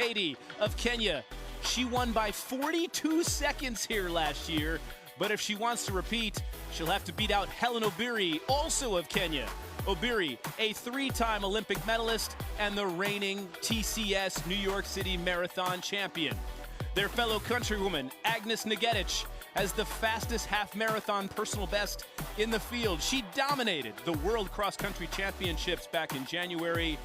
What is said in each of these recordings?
Chepketi of Kenya. She won by 42 seconds here last year, but if she wants to repeat, she'll have to beat out Hellen Obiri, also of Kenya. Obiri, a three-time Olympic medalist and the reigning TCS New York City Marathon champion. Their fellow countrywoman, Agnes Ngetic, has the fastest half-marathon personal best in the field. She dominated the World Cross Country Championships back in January.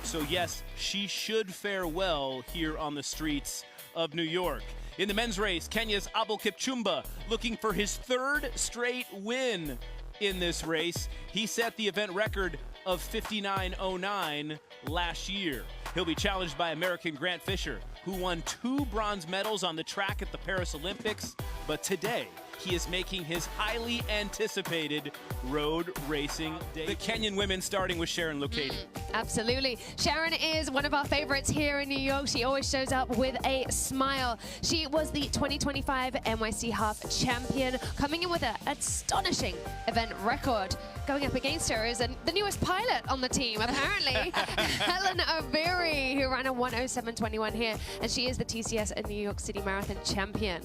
So yes, she should fare well here on the streets of New York. In the men's race, Kenya's Abel Kipchumba looking for his third straight win in this race. He set the event record of 59.09 last year. He'll be challenged by American Grant Fisher, who won 2 bronze medals on the track at the Paris Olympics. But today, he is making his highly anticipated road racing debut. The Kenyan women starting with Sharon Lokedi. Absolutely. Sharon is one of our favorites here in New York. She always shows up with a smile. She was the 2025 NYC Half Champion, coming in with an astonishing event record. Going up against her is the newest pilot on the team, apparently, Hellen Obiri, who ran a 1:07.21 here, and she is the TCS and New York City Marathon champion.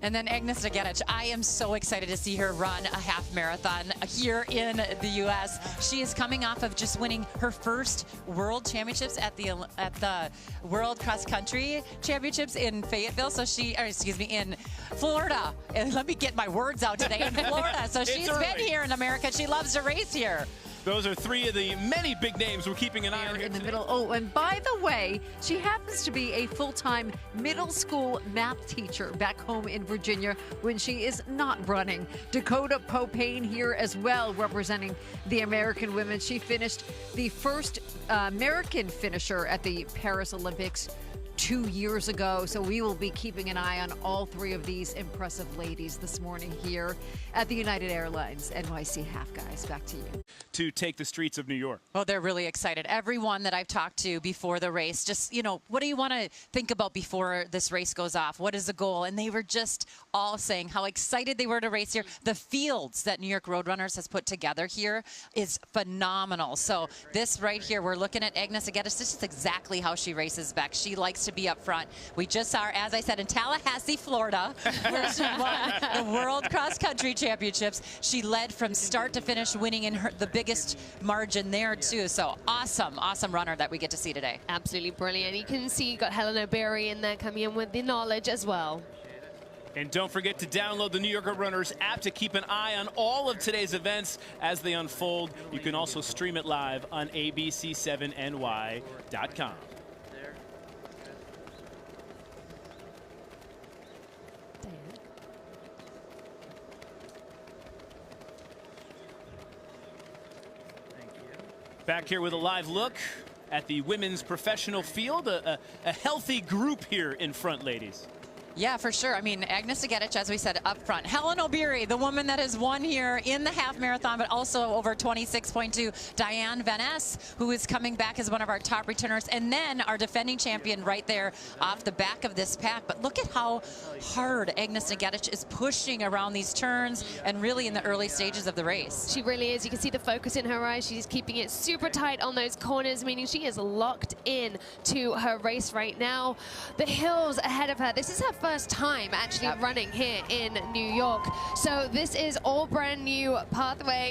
And then Agnes Ngetic, I am so excited to see her run a half marathon here in the U.S. She is coming off of just winning her first World Championships at the World Cross Country Championships in Fayetteville. So in Florida. And let me get my words out today, in Florida. So she's been here in America. She loves to race here. Those are 3 of the many big names we're keeping an eye on here in the today. middle. Oh, and by the way, she happens to be a full-time middle school math teacher back home in Virginia when she is not running. Dakota Popane here as well, representing the American women. She finished the first American finisher at the Paris Olympics 2 years ago. So we will be keeping an eye on all 3 of these impressive ladies this morning here at the United Airlines NYC Half. Guys, back to you. To take the streets of New York. Oh, they're really excited. Everyone that I've talked to before the race, just, what do you want to think about before this race goes off? What is the goal? And they were just all saying how excited they were to race here. The fields that New York Roadrunners has put together here is phenomenal. So this right here, we're looking at Agnes Ngetic. This is exactly how she races back. She likes to be up front. We just saw her, as I said, in Tallahassee, Florida, where she won the World Cross Country Championships. She led from start to finish, winning in the biggest margin there too. So awesome runner that we get to see today. Absolutely brilliant. You can see you've got Hellen Obiri in there coming in with the knowledge as well. And don't forget to download the New York Runners app to keep an eye on all of today's events as they unfold. You can also stream it live on abc7ny.com. Back here with a live look at the women's professional field. A healthy group here in front, ladies. Yeah, for sure. I mean, Agnes Ngetic, as we said, up front. Hellen Obiri, the woman that has won here in the half marathon, but also over 26.2. Diane Van Ness, who is coming back as one of our top returners. And then our defending champion right there off the back of this pack. But look at how hard Agnes Ngetic is pushing around these turns and really in the early stages of the race. She really is. You can see the focus in her eyes. She's keeping it super tight on those corners, meaning she is locked in to her race right now. The hills ahead of her. This is her first time actually running here in New York. So this is all brand new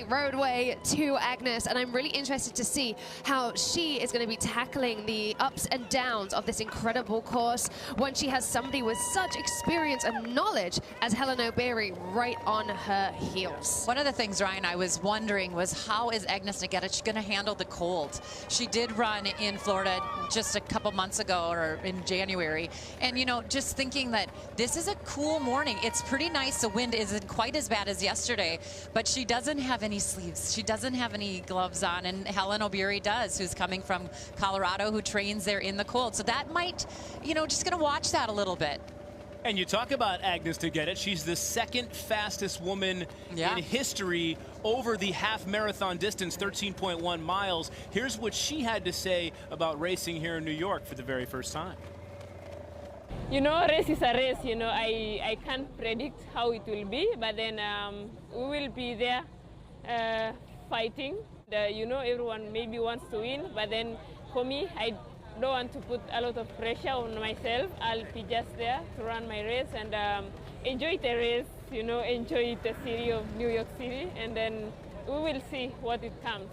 roadway to Agnes, and I'm really interested to see how she is going to be tackling the ups and downs of this incredible course when she has somebody with such experience and knowledge as Hellen Obiri right on her heels. One of the things, Ryan, I was wondering was how is Agnes Ngetic going to handle the cold? She did run in Florida just a couple months ago, or in January, and just thinking that this is a cool morning. It's pretty nice. The wind isn't quite as bad as yesterday, but she doesn't have any sleeves. She doesn't have any gloves on, and Hellen Obiri does, who's coming from Colorado, who trains there in the cold. So that might, just going to watch that a little bit. And you talk about Agnes Ngetic. She's the second fastest woman in history over the half marathon distance, 13.1 miles. Here's what she had to say about racing here in New York for the very first time. Race is a race. I can't predict how it will be, but then we will be there fighting. Everyone maybe wants to win, but then for me, I don't want to put a lot of pressure on myself. I'll be just there to run my race and enjoy the race, you know, enjoy the city of New York City, and then we will see what it comes.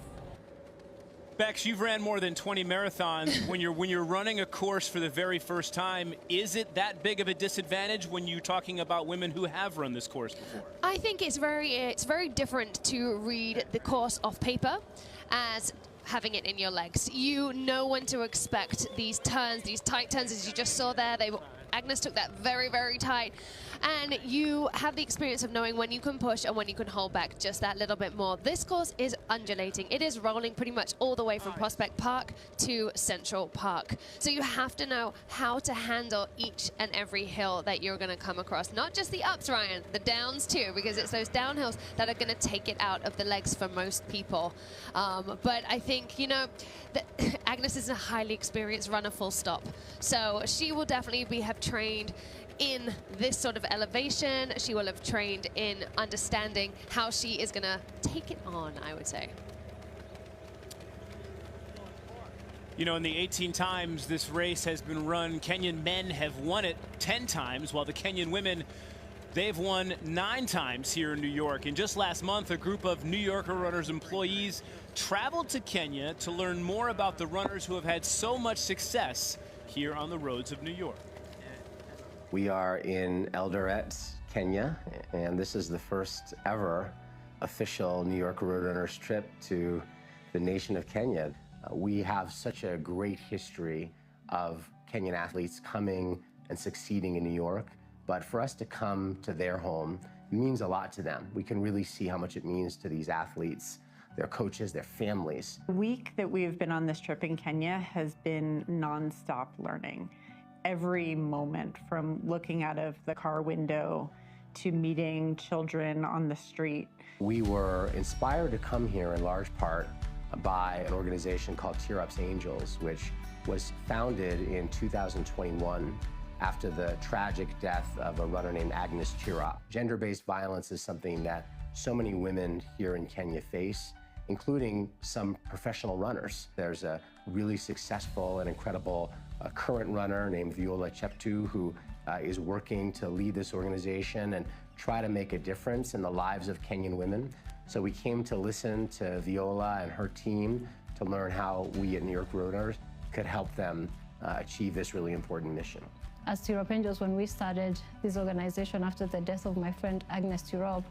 Bex, you've ran more than 20 marathons. When you're running a course for the very first time, is it that big of a disadvantage when you're talking about women who have run this course before? I think it's very different to read the course off paper as having it in your legs. You know when to expect these turns, these tight turns, as you just saw there. Agnes took that very, very tight. And you have the experience of knowing when you can push and when you can hold back just that little bit more. This course is undulating. It is rolling pretty much all the way from Prospect Park to Central Park. So you have to know how to handle each and every hill that you're going to come across. Not just the ups, Ryan, the downs too, because it's those downhills that are going to take it out of the legs for most people. But I think, you know, that Agnes is a highly experienced runner, full stop. So she will definitely have trained in this sort of elevation. She will have trained in understanding how she is going to take it on, I would say. You know, in the 18 times this race has been run, Kenyan men have won it 10 times, while the Kenyan women, they've won 9 times here in New York. And just last month, a group of New Yorker Runners employees traveled to Kenya to learn more about the runners who have had so much success here on the roads of New York. We are in Eldoret, Kenya, and this is the first ever official New York Roadrunners trip to the nation of Kenya. We have such a great history of Kenyan athletes coming and succeeding in New York, but for us to come to their home, it means a lot to them. We can really see how much it means to these athletes, their coaches, their families. The week that we've been on this trip in Kenya has been nonstop learning. Every moment, from looking out of the car window to meeting children on the street. We were inspired to come here in large part by an organization called Tear Up's Angels, which was founded in 2021 after the tragic death of a runner named Agnes Tirop. Gender-based violence is something that so many women here in Kenya face, including some professional runners. There's a really successful and incredible current runner named Viola Cheptu who is working to lead this organization and try to make a difference in the lives of Kenyan women. So we came to listen to Viola and her team to learn how we at New York Roadrunners could help them achieve this really important mission. As Tear Up Angels, when we started this organization after the death of my friend Agnes Tirop,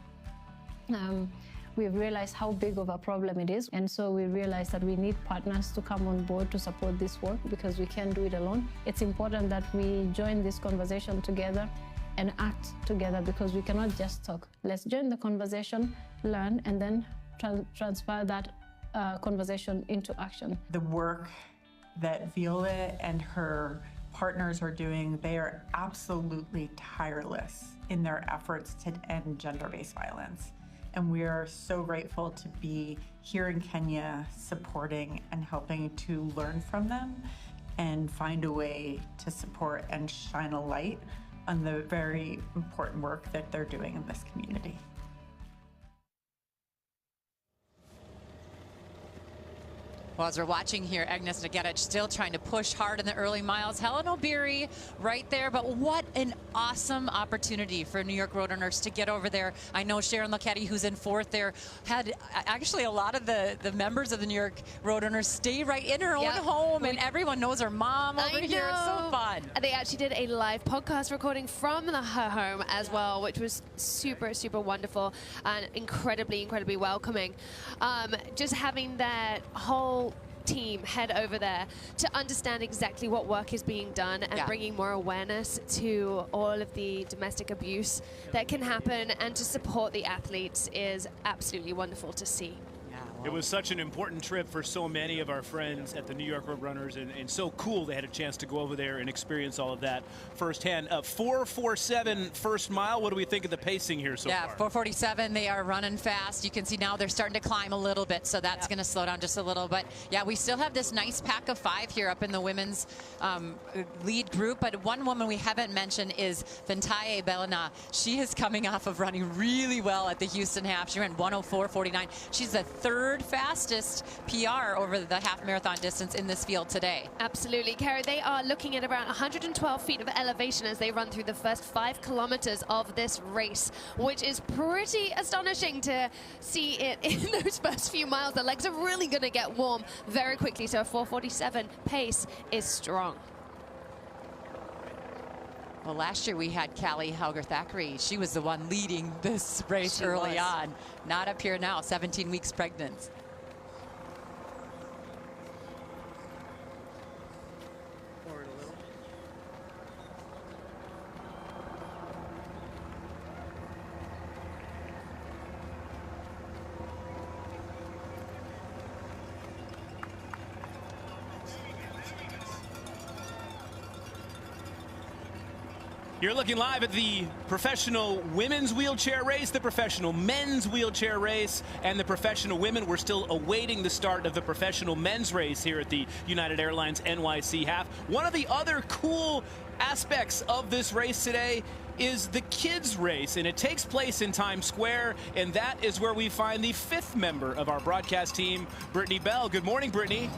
we've realized how big of a problem it is. And so we realized that we need partners to come on board to support this work because we can't do it alone. It's important that we join this conversation together and act together because we cannot just talk. Let's join the conversation, learn, and then transfer that conversation into action. The work that Viola and her partners are doing, they are absolutely tireless in their efforts to end gender-based violence. And we are so grateful to be here in Kenya supporting and helping to learn from them and find a way to support and shine a light on the very important work that they're doing in this community. Well, as we're watching here, Agnes Nagedich still trying to push hard in the early miles. Hellen Obiri right there, but what an awesome opportunity for New York Roadrunners to get over there. I know Sharon Lachetti, who's in 4th there, had actually a lot of the members of the New York Roadrunners stay right in her own home, and everyone knows her mom over here. It's so fun. They actually did a live podcast recording from her home as well, which was super, super wonderful and incredibly, incredibly welcoming. Just having that whole team head over there to understand exactly what work is being done and bringing more awareness to all of the domestic abuse that can happen and to support the athletes is absolutely wonderful to see. It was such an important trip for so many of our friends at the New York Roadrunners, and so cool they had a chance to go over there and experience all of that firsthand. 4:47 first mile. What do we think of the pacing here so far? Yeah, 4:47. They are running fast. You can see now they're starting to climb a little bit, so that's going to slow down just a little. But yeah, we still have this nice pack of 5 here up in the women's lead group. But one woman we haven't mentioned is Ventaye Belena. She is coming off of running really well at the Houston half. She ran 1:04.49. She's the 3rd third fastest PR over the half marathon distance in this field today. Absolutely, Carrie. They are looking at around 112 feet of elevation as they run through the first 5 kilometers of this race, which is pretty astonishing to see it in those first few miles. The legs are really going to get warm very quickly, so a 4:47 pace is strong. Well, last year we had Callie Hauger-Thackeray. She was the one leading this race early on. Not up here now, 17 weeks pregnant. You're looking live at the professional women's wheelchair race, the professional men's wheelchair race, and the professional women. We're still awaiting the start of the professional men's race here at the United Airlines NYC half. One of the other cool aspects of this race today is the kids race, and it takes place in Times Square, and that is where we find the 5th member of our broadcast team, Brittany Bell. Good morning, Brittany.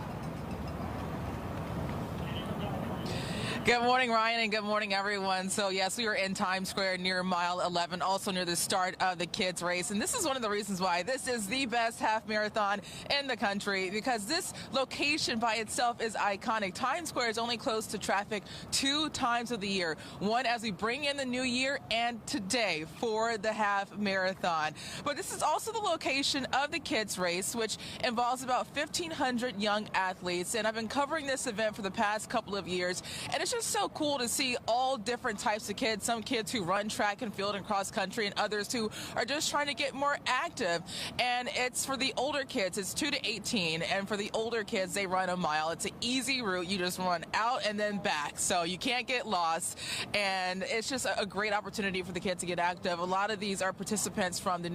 Good morning, Ryan, and good morning, everyone. So, yes, we are in Times Square near mile 11, also near the start of the kids' race. And this is one of the reasons why this is the best half marathon in the country, because this location by itself is iconic. Times Square is only closed to traffic 2 times of the year, one as we bring in the new year and today for the half marathon. But this is also the location of the kids' race, which involves about 1,500 young athletes. And I've been covering this event for the past couple of years, and it's just so cool to see all different types of kids. Some kids who run track and field and cross country, and others who are just trying to get more active. And it's for the older kids. It's 2 to 18, and for the older kids, they run a mile. It's an easy route. You just run out and then back, so you can't get lost. And it's just a great opportunity for the kids to get active. A lot of these are participants from the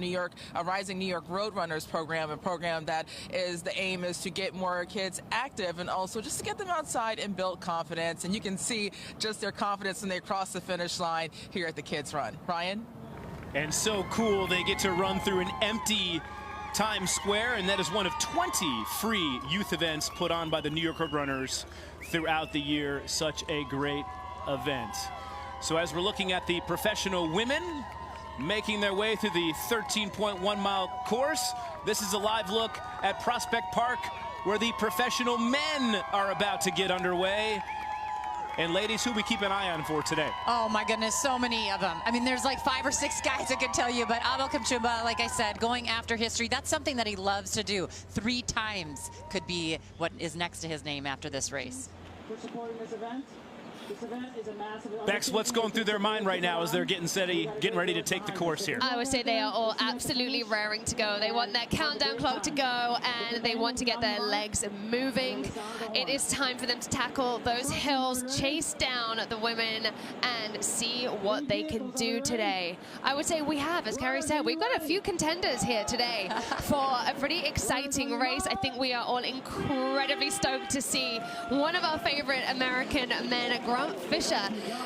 Rising New York Road Runners program, a program that is the aim is to get more kids active and also just to get them outside and build confidence. And you can see just their confidence when they cross the finish line here at the kids run. Ryan? And so cool, they get to run through an empty Times Square, and that is one of 20 free youth events put on by the New York Road Runners throughout the year. Such a great event. So as we're looking at the professional women making their way through the 13.1 mile course, this is a live look at Prospect Park, where the professional men are about to get underway. And ladies, who we keep an eye on for today? Oh my goodness, so many of them. I mean, there's like 5 or 6 guys I could tell you, but Abel Kipchumba, like I said, going after history, that's something that he loves to do. 3 times could be what is next to his name after this race. For supporting this event. This event is a massive Bex, what's going through their mind right now as they're getting ready to take the course here? I would say they are all absolutely raring to go. They want that countdown clock to go, and they want to get their legs moving. It is time for them to tackle those hills, chase down the women, and see what they can do today. I would say we have, as Carrie said, we've got a few contenders here today for a pretty exciting race. I think we are all incredibly stoked to see one of our favorite American men, Grant Fisher,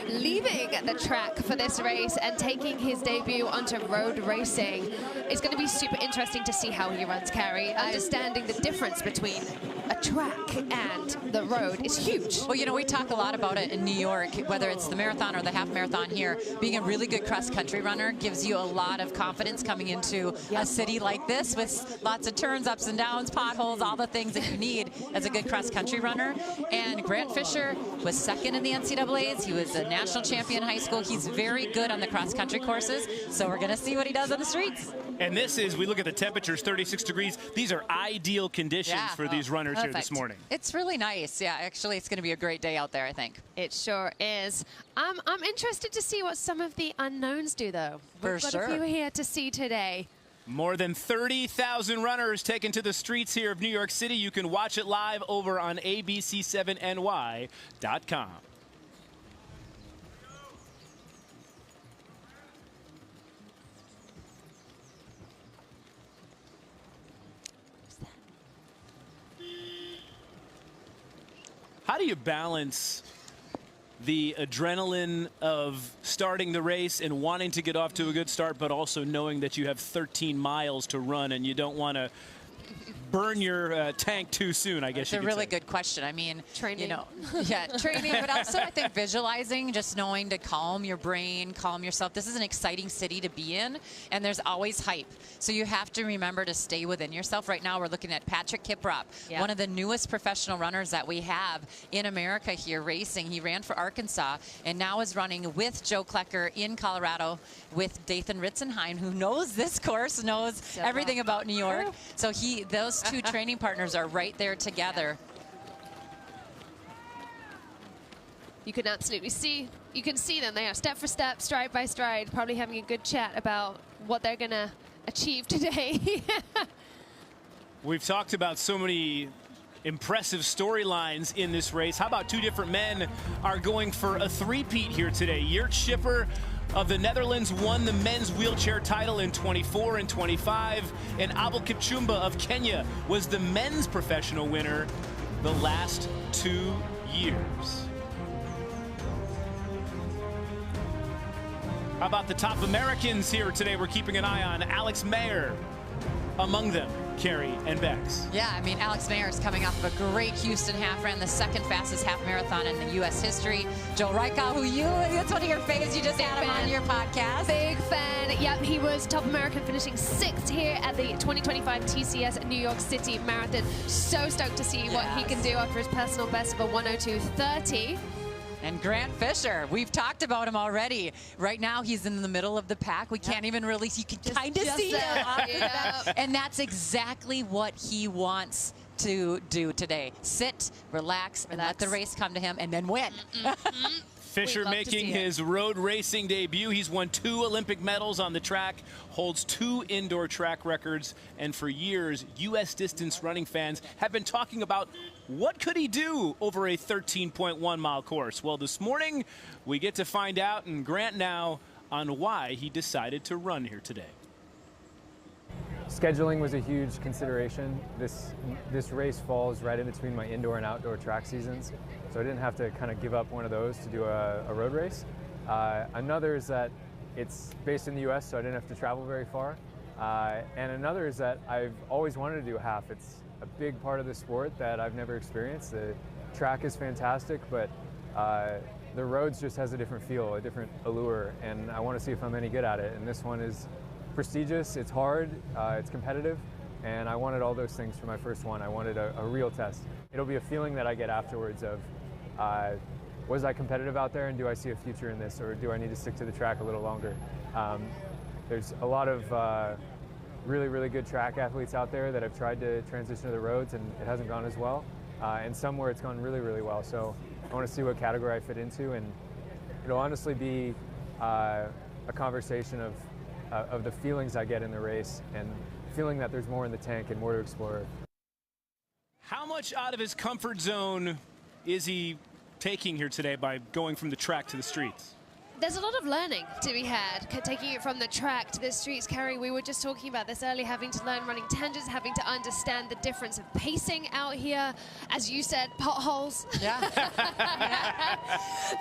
leaving the track for this race and taking his debut onto road racing. It's going to be super interesting to see how he runs, Carrie. Understanding the difference between a track and the road is huge. Well, you know, we talk a lot about it in New York, whether it's the marathon or the half marathon here. Being a really good cross-country runner gives you a lot of confidence coming into a city like this with lots of turns, ups and downs, potholes, all the things that you need as a good cross-country runner. And Grant Fisher was second in the NCAAs. He was a national champion in high school. He's very good on the cross-country courses, so we're going to see what he does on the streets. And this is, we look at the temperatures, 36 degrees. These are ideal conditions for these runners here this morning. It's really nice. Yeah, actually, it's going to be a great day out there, I think. It sure is. I'm interested to see what some of the unknowns do, though. We've got a few here to see today. More than 30,000 runners taken to the streets here of New York City. You can watch it live over on abc7ny.com. How do you balance the adrenaline of starting the race and wanting to get off to a good start, but also knowing that you have 13 miles to run and you don't want to burn your tank too soon, I guess It's a really good question. I mean, Training. you know, yeah, training, but also I think visualizing, just knowing to calm your brain, calm yourself. This is an exciting city to be in, and there's always hype. So you have to remember to stay within yourself. Right now, we're looking at Patrick Kiprop, one of the newest professional runners that we have in America here racing. He ran for Arkansas and now is running with Joe Klecker in Colorado with Dathan Ritzenheim, who knows this course, knows everything about New York. So those two training partners are right there together. You can absolutely see, you can see them. They are step for step, stride by stride, probably having a good chat about what they're going to achieve today. We've talked about so many impressive storylines in this race. How about two different men are going for a three-peat here today? Jurt Schipper of the Netherlands won the men's wheelchair title in 24 and 25, and Abel Kipchumba of Kenya was the men's professional winner the last 2 years. How about the top Americans here today we're keeping an eye on? Alex Mayer among them, Carrie and Bex. Yeah, I mean, Alex Mayer is coming off of a great Houston half, ran the second fastest half marathon in the U.S. history. Joe Reichel, that's one of your faves. You just had him on your podcast. Big fan. Yep, he was top American, finishing 6th here at the 2025 TCS New York City Marathon. So stoked to see what he can do after his personal best of a 1:02:30. And Grant Fisher, we've talked about him already. Right now, he's in the middle of the pack. We can't even really, you can kind of see him. And that's exactly what he wants to do today. Sit, relax, and let the race come to him, and then win. Fisher making his road racing debut. He's won 2 Olympic medals on the track, holds 2 indoor track records, and for years, U.S. distance running fans have been talking about what could he do over a 13.1-mile course. Well, this morning, we get to find out, and Grant now on why he decided to run here today. Scheduling was a huge consideration. This race falls right in between my indoor and outdoor track seasons, so I didn't have to kind of give up one of those to do a road race. Another is that it's based in the U.S., so I didn't have to travel very far. And another is that I've always wanted to do a half. It's a big part of the sport that I've never experienced. The track is fantastic, but the roads just has a different feel, a different allure, and I want to see if I'm any good at it. And this one is prestigious, it's hard, it's competitive, and I wanted all those things for my first one. I wanted a real test. It'll be a feeling that I get afterwards of, was I competitive out there, and do I see a future in this, or do I need to stick to the track a little longer? There's a lot of really, really good track athletes out there that have tried to transition to the roads, and it hasn't gone as well, and some where it's gone really, really well. So I want to see what category I fit into, and it'll honestly be a conversation of the feelings I get in the race and feeling that there's more in the tank and more to explore. How much out of his comfort zone is he taking here today by going from the track to the streets? There's a lot of learning to be had, taking it from the track to the streets. Carrie, we were just talking about this earlier, having to learn running tangents, having to understand the difference of pacing out here. As you said, potholes. Yeah.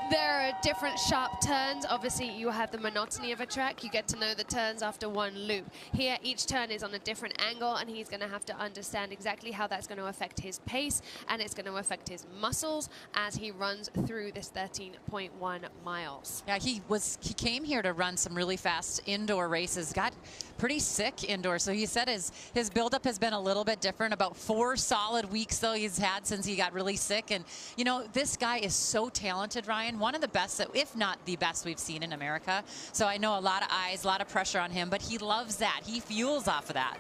There are different sharp turns. Obviously, you have the monotony of a track. You get to know the turns after one loop. Here, each turn is on a different angle, and he's going to have to understand exactly how that's going to affect his pace, and it's going to affect his muscles as he runs through this 13.1 miles. Yeah, he came here to run some really fast indoor races, got pretty sick indoor, so he said his buildup has been a little bit different. About 4 solid weeks though he's had since he got really sick. And you know, this guy is so talented, Ryan, one of the best, if not the best we've seen in America. So I know a lot of eyes, a lot of pressure on him, but he loves that. He fuels off of that.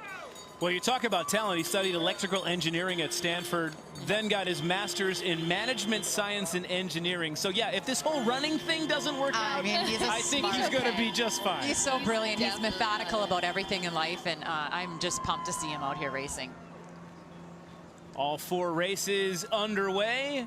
Well, you talk about talent. He studied electrical engineering at Stanford, then got his master's in management science and engineering. So yeah, if this whole running thing doesn't work out, I think he's going to be just fine. He's so brilliant. He's methodical about everything in life, and I'm just pumped to see him out here racing. All 4 races underway.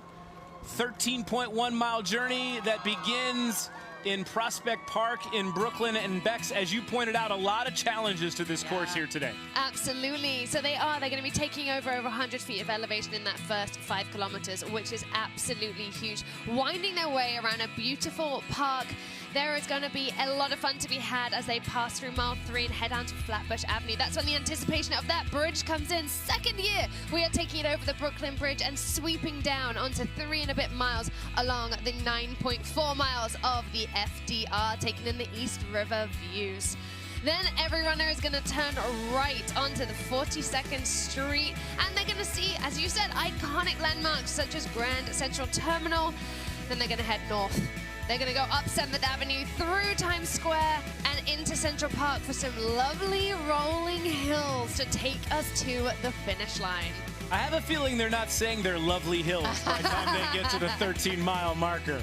13.1-mile journey that begins in Prospect Park in Brooklyn. And Bex, as you pointed out, a lot of challenges to this course here today. Absolutely. So they're going to be taking over 100 feet of elevation in that first 5 kilometers, which is absolutely huge. Winding their way around a beautiful park there is going to be a lot of fun to be had as they pass through mile 3 and head down to Flatbush Avenue. That's when the anticipation of that bridge comes in. Second year, we are taking it over the Brooklyn Bridge and sweeping down onto 3 and a bit miles along the 9.4 miles of the FDR, taking in the East River views. Then every runner is going to turn right onto the 42nd Street, and they're going to see, as you said, iconic landmarks such as Grand Central Terminal. Then they're going to head north. They're going to go up 7th Avenue, through Times Square, and into Central Park for some lovely rolling hills to take us to the finish line. I have a feeling they're not saying they're lovely hills by the time they get to the 13-mile marker.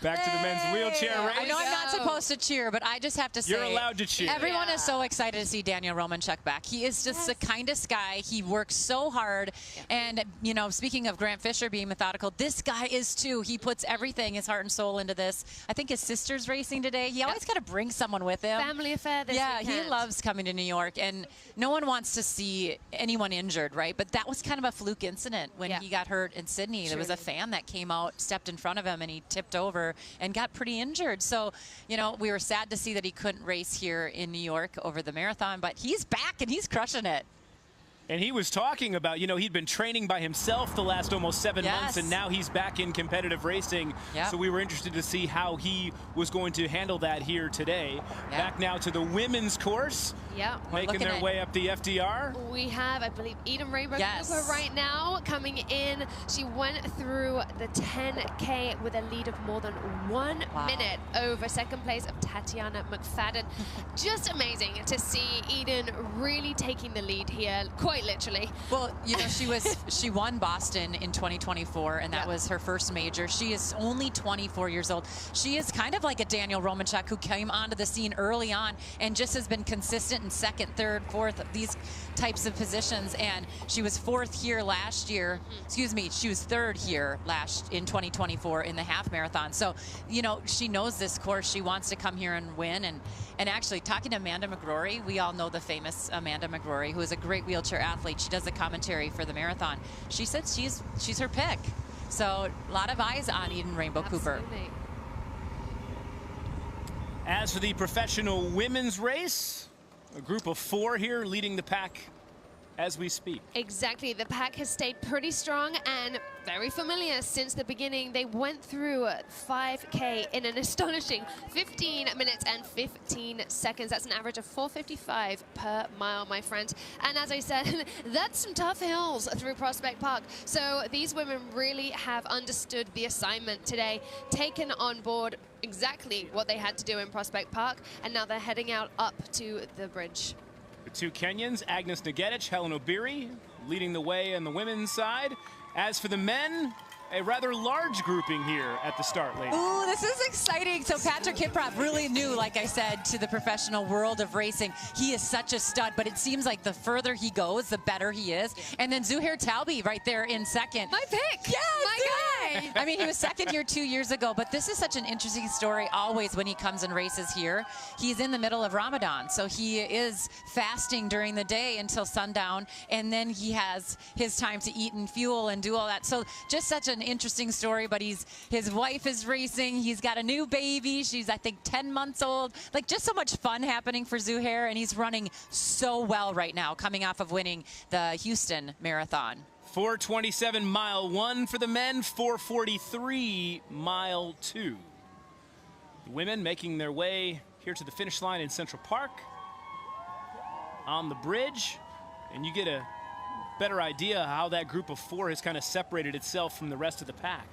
Back to the men's wheelchair race. I know I'm not supposed to cheer, but I just have to say, you're allowed to cheer. Everyone is so excited to see Daniel Romanchuk back. He is just the kindest guy. He works so hard. And, you know, speaking of Grant Fisher being methodical, this guy is too. He puts everything, his heart and soul into this. I think his sister's racing today. He always got to bring someone with him. Family affair this weekend. He loves coming to New York. And no one wants to see anyone injured, right? But that was kind of a fluke incident when he got hurt in Sydney. There was a fan that came out, stepped in front of him, and he tipped over and got pretty injured. So, you know, we were sad to see that he couldn't race here in New York over the marathon, but he's back and he's crushing it. And he was talking about, you know, he'd been training by himself the last almost 7 months, and now he's back in competitive racing. So we were interested to see how he was going to handle that here today. Back now to the women's course. Making their way up the FDR. We have, I believe, Eden Rainbow Cooper right now coming in. She went through the 10K with a lead of more than 1 minute over second place of Tatiana McFadden. Just amazing to see Eden really taking the lead here, quite literally. Well, you know, she won Boston in 2024, and that was her first major. She is only 24 years old. She is kind of like a Daniel Romanchuk who came onto the scene early on and just has been consistent in second, third, fourth, these types of positions. And she was 4th here last year. Excuse me, she was 3rd here in 2024 in the half marathon. So, you know, she knows this course. She wants to come here and win. And actually, talking to Amanda McGrory, we all know the famous Amanda McGrory, who is a great wheelchair athlete. She does the commentary for the marathon. She said she's her pick. So a lot of eyes on Eden Rainbow Cooper. As for the professional women's race, a group of 4 here leading the pack as we speak. Exactly. The pack has stayed pretty strong and very familiar since the beginning. They went through 5K in an astonishing 15 minutes and 15 seconds. That's an average of 4:55 per mile, my friends. And as I said, that's some tough hills through Prospect Park. So these women really have understood the assignment today, taken on board exactly what they had to do in Prospect Park, and now they're heading out up to the bridge. The 2 Kenyans, Agnes Ngetich, Hellen Obiri, leading the way on the women's side. As for the men, a rather large grouping here at the start, ladies. Ooh, this is exciting. So Patrick Kiprop really new, like I said, to the professional world of racing. He is such a stud, but it seems like the further he goes, the better he is. And then Zuhair Talbi right there in second. My pick. Yes, my guy. I mean, he was second here 2 years ago, but this is such an interesting story always when he comes and races here. He's in the middle of Ramadan, so he is fasting during the day until sundown, and then he has his time to eat and fuel and do all that. So just such an interesting story, but his wife is racing. He's got a new baby. She's, I think, 10 months old. Like, just so much fun happening for Zuhair, and he's running so well right now, coming off of winning the Houston Marathon. 4:27 mile 1 for the men, 4:43 mile 2. The women making their way here to the finish line in Central Park on the bridge, and you get a better idea how that group of 4 has kind of separated itself from the rest of the pack.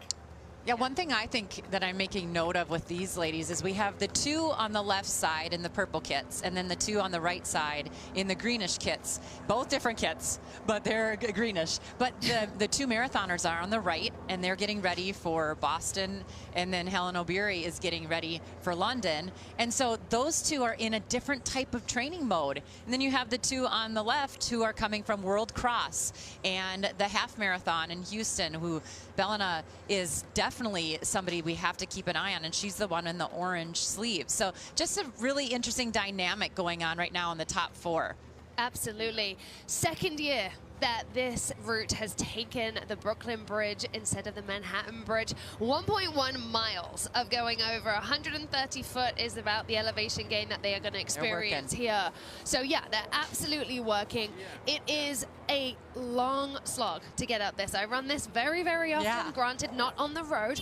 Yeah, one thing I think that I'm making note of with these ladies is we have the 2 on the left side in the purple kits, and then the 2 on the right side in the greenish kits. Both different kits, but they're greenish. But the 2 marathoners are on the right, and they're getting ready for Boston, and then Hellen Obiri is getting ready for London. And so those 2 are in a different type of training mode. And then you have the 2 on the left who are coming from World Cross and the half marathon in Houston, who Belena is definitely somebody we have to keep an eye on, and she's the one in the orange sleeve. So just a really interesting dynamic going on right now in the top 4. Absolutely. Second year that this route has taken the Brooklyn Bridge instead of the Manhattan Bridge. 1.1 miles of going over. 130 foot is about the elevation gain that they are going to experience here. So yeah, they're absolutely working. It is a long slog to get up this. I run this very, very often, granted not on the road,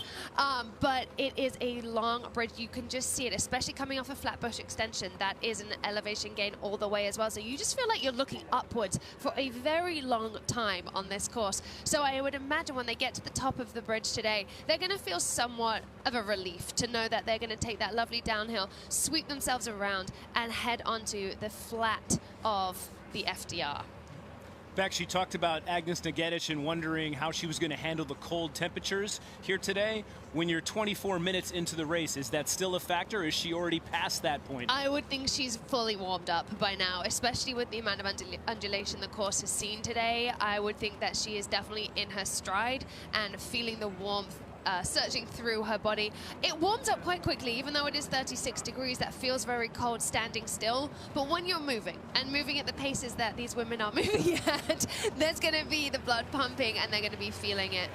but it is a long bridge. You can just see it, especially coming off a Flatbush extension. That is an elevation gain all the way as well. So you just feel like you're looking upwards for a very long time on this course. So I would imagine when they get to the top of the bridge today, they're going to feel somewhat of a relief to know that they're going to take that lovely downhill, sweep themselves around, and head onto the flat of the FDR. Beck, she talked about Agnes Negedic and wondering how she was going to handle the cold temperatures here today. When you're 24 minutes into the race, is that still a factor, or is she already past that point? I would think she's fully warmed up by now, especially with the amount of undulation the course has seen today. I would think that she is definitely in her stride and feeling the warmth surging through her body. It warms up quite quickly, even though it is 36 degrees. That feels very cold standing still. But when you're moving, and moving at the paces that these women are moving at, there's going to be the blood pumping, and they're going to be feeling it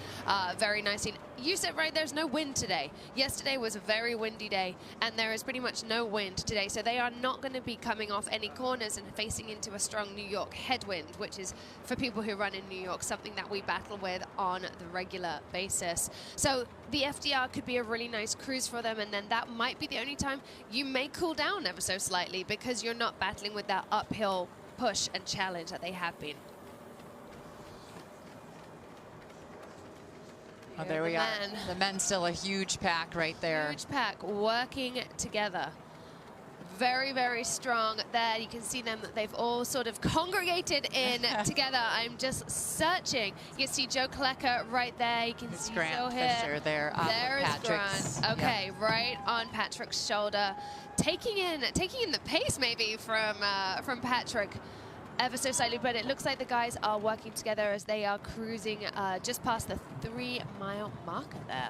very nicely. You said right, there's no wind today. Yesterday was a very windy day, and there is pretty much no wind today. So they are not going to be coming off any corners and facing into a strong New York headwind, which is, for people who run in New York, something that we battle with on the regular basis. So the FDR could be a really nice cruise for them, and then that might be the only time you may cool down ever so slightly, because you're not battling with that uphill push and challenge that they have been. Oh, there we are. The men still a huge pack right there. Huge pack working together. Very, very strong there. You can see them, they've all sort of congregated in together. I'm just searching. You can see Joe Klecker right there. You can see Grant Zoe here. Fisher there. There is Grant. Okay, right on Patrick's shoulder. Taking in the pace maybe from Patrick ever so slightly, but it looks like the guys are working together as they are cruising just past the 3-mile marker there.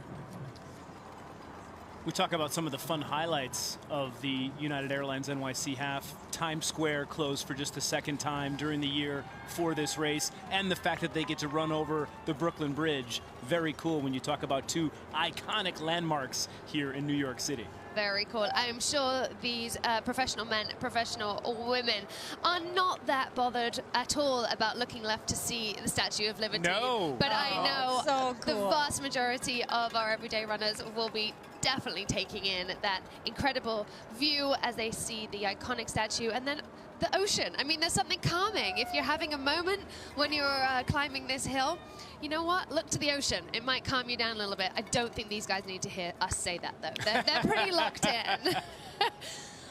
We talk about some of the fun highlights of the United Airlines NYC half. Times Square closed for just the second time during the year for this race, and the fact that they get to run over the Brooklyn Bridge. Very cool when you talk about two iconic landmarks here in New York City. Very cool. I am sure these professional men, professional women are not that bothered at all about looking left to see the Statue of Liberty. No. But I know so cool. The vast majority of our everyday runners will be definitely taking in that incredible view as they see the iconic statue, and then the ocean. I mean, there's something calming. If you're having a moment when you're climbing this hill, you know what? Look to the ocean. It might calm you down a little bit. I don't think these guys need to hear us say that, though. They're pretty locked in.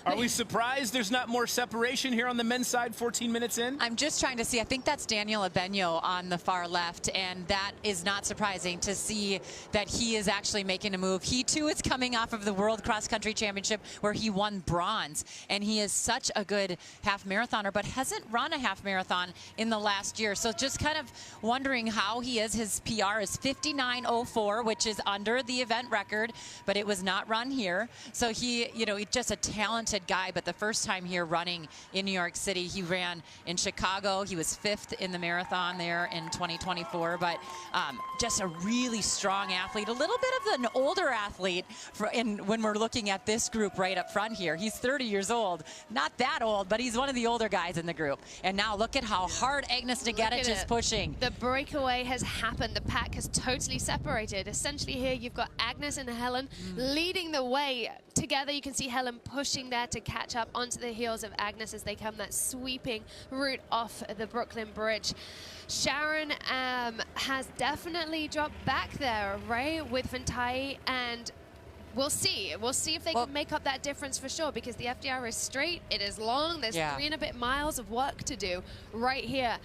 Are we surprised there's not more separation here on the men's side 14 minutes in? I'm just trying to see. I think that's Daniel Abenyo on the far left, and that is not surprising to see that he is actually making a move. He, too, is coming off of the World Cross Country Championship where he won bronze, and he is such a good half marathoner, but hasn't run a half marathon in the last year. So just kind of wondering how he is. His PR is 59:04, which is under the event record, but it was not run here. So he, you know, he's just a talented guy, but the first time here running in New York City, he ran in Chicago. He was 5th in the marathon there in 2024, but just a really strong athlete, a little bit of an older athlete when we're looking at this group right up front here. He's 30 years old, not that old, but he's one of the older guys in the group. And now look at how hard Agnes Negedic is pushing. The breakaway has happened. The pack has totally separated. Essentially here you've got Agnes and Hellen leading the way together. You can see Hellen pushing there to catch up onto the heels of Agnes as they come that sweeping route off the Brooklyn Bridge. Sharon has definitely dropped back there, right, with Fantai, and we'll see. We'll see if they can make up that difference for sure, because the FDR is straight, it is long, there's 3 and a bit miles of work to do right here.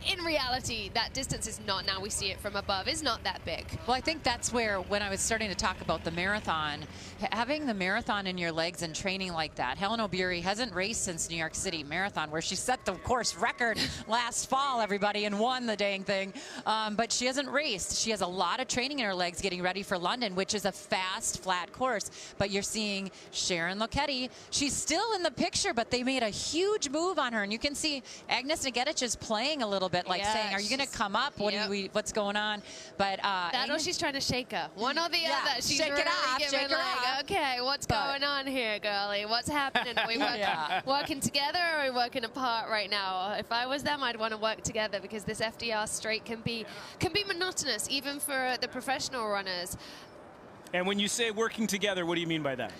In reality, that distance is not, now we see it from above, is not that big. Well, I think that's where, when I was starting to talk about the marathon, having the marathon in your legs and training like that. Hellen Obiri hasn't raced since New York City Marathon, where she set the course record last fall, everybody, and won the dang thing. But she hasn't raced. She has a lot of training in her legs getting ready for London, which is a fast, flat course. But you're seeing Sharon Lokedi. She's still in the picture, but they made a huge move on her. And you can see Agnes Negedic is playing a little little bit, like saying, "Are you going to come up? What's going on?" But that or she's trying to shake her, one or the other. She's shake really it off, giving shake her off. okay, what's going on here, girlie? What's happening? Are we working together or are we working apart right now? If I was them, I'd want to work together because this FDR straight can be monotonous, even for the professional runners. And when you say working together, what do you mean by that?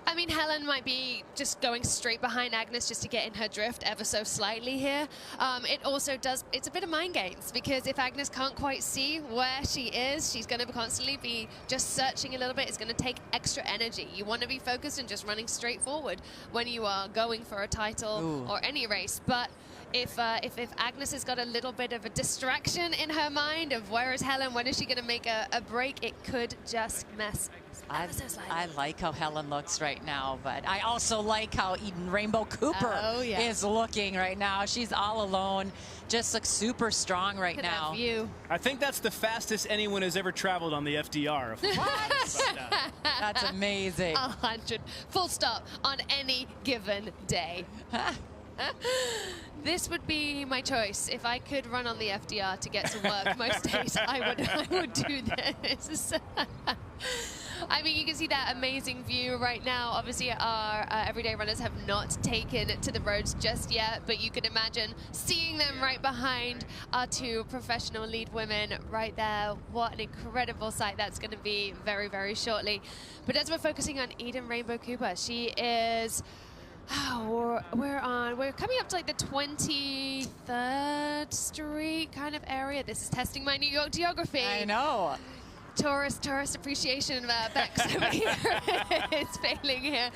I mean, Hellen might be just going straight behind Agnes just to get in her drift ever so slightly here. It also does, it's a bit of mind games because if Agnes can't quite see where she is, she's going to constantly be just searching a little bit. It's going to take extra energy. You want to be focused and just running straight forward when you are going for a title or any race. But if Agnes has got a little bit of a distraction in her mind of where is Hellen, when is she going to make a break, it could just mess. I like how Hellen looks right now, but I also like how Eden Rainbow Cooper is looking right now. She's all alone, just looks super strong right now. I think that's the fastest anyone has ever traveled on the FDR. That's amazing. 100, full stop, on any given day. This would be my choice. If I could run on the FDR to get to work most days, I would do this. I mean, you can see that amazing view right now. Obviously, our everyday runners have not taken to the roads just yet, but you can imagine seeing them right behind our two professional lead women right there. What an incredible sight that's going to be very, very shortly. But as we're focusing on Eden Rainbow Cooper, she is... we're coming up to like the 23rd Street kind of area. This is testing my New York geography. I know. Tourist appreciation Bex over here is failing here.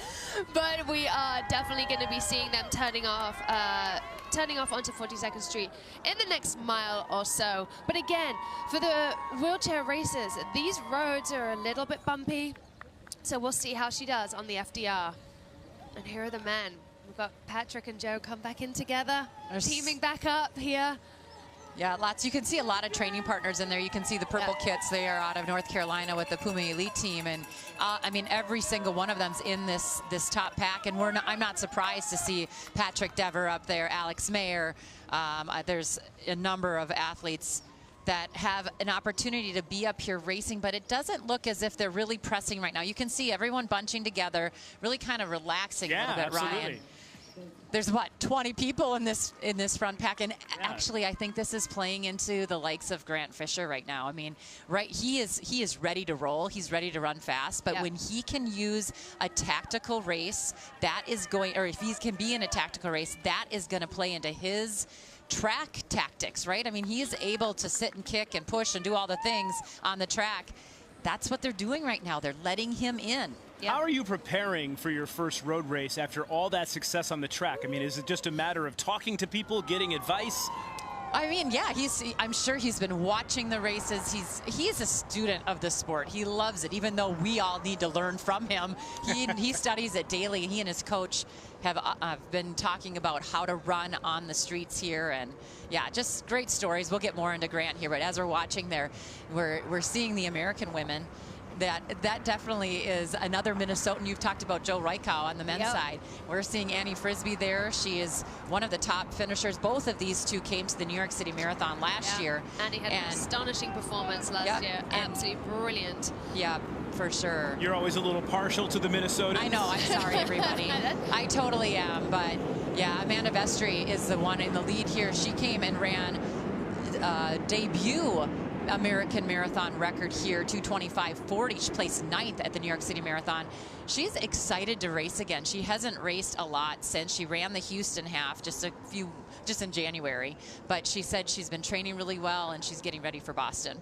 But we are definitely going to be seeing them turning off onto 42nd Street in the next mile or so. But again, for the wheelchair races, these roads are a little bit bumpy. So we'll see how she does on the FDR. And here are the men. We've got Patrick and Joe come back in together, teaming back up here. Yeah, lots. You can see a lot of training partners in there. You can see the purple kits. They are out of North Carolina with the Puma Elite team, and I mean every single one of them's in this top pack. And I'm not surprised to see Patrick Dever up there, Alex Mayer. There's a number of athletes that have an opportunity to be up here racing, but it doesn't look as if they're really pressing right now. You can see everyone bunching together, really kind of relaxing a little bit, absolutely. Ryan. There's what, 20 people in this front pack, and actually I think this is playing into the likes of Grant Fisher right now. I mean, he is ready to roll. He's ready to run fast, but when he can use a tactical race, that is going, or if he can be in a tactical race, that is going to play into his track tactics, right? I mean, he is able to sit and kick and push and do all the things on the track. That's what they're doing right now. They're letting him in. How are you preparing for your first road race after all that success on the track? I mean, is it just a matter of talking to people, getting advice? I mean, yeah, I'm sure he's been watching the races. He's a student of the sport. He loves it, even though we all need to learn from him. He studies it daily. He and his coach have been talking about how to run on the streets here, and yeah, just great stories. We'll get more into Grant here, but as we're watching there, we're seeing the American women. That definitely is another Minnesotan. You've talked about Joe Reichow on the men's side. We're seeing Annie Frisbee there. She is one of the top finishers. Both of these two came to the New York City Marathon last year. Annie had an astonishing performance last year. Absolutely brilliant. Yeah, for sure. You're always a little partial to the Minnesotans. I know. I'm sorry, everybody. I totally am. But yeah, Amanda Vestry is the one in the lead here. She came and ran debut American Marathon record here, 2:25:40. She placed 9th at the New York City Marathon. She's excited to race again. She hasn't raced a lot since she ran the Houston half just in January, but she said she's been training really well and she's getting ready for Boston.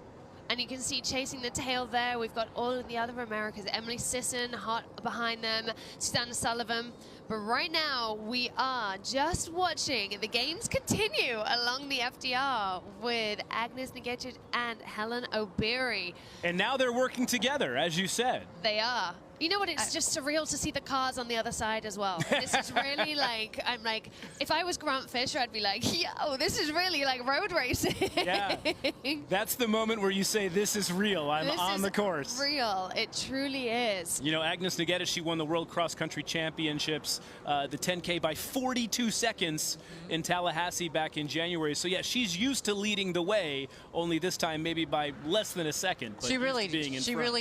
And you can see chasing the tail there, we've got all of the other Americans. Emily Sisson, hot behind them, Susanna Sullivan. But right now, we are just watching the games continue along the FDR with Agnes Ngejic and Hellen Obiri. And now they're working together, as you said. They are. You know what? It's just surreal to see the cars on the other side as well. This is really like, I'm like, if I was Grant Fisher, I'd be like, yo, this is really like road racing. Yeah. That's the moment where you say, this is real. I'm on the course. Real. It truly is. You know, Agnes Nageta, she won the World Cross Country Championships, the 10K by 42 seconds in Tallahassee back in January. So, yeah, she's used to leading the way, only this time maybe by less than a second. She really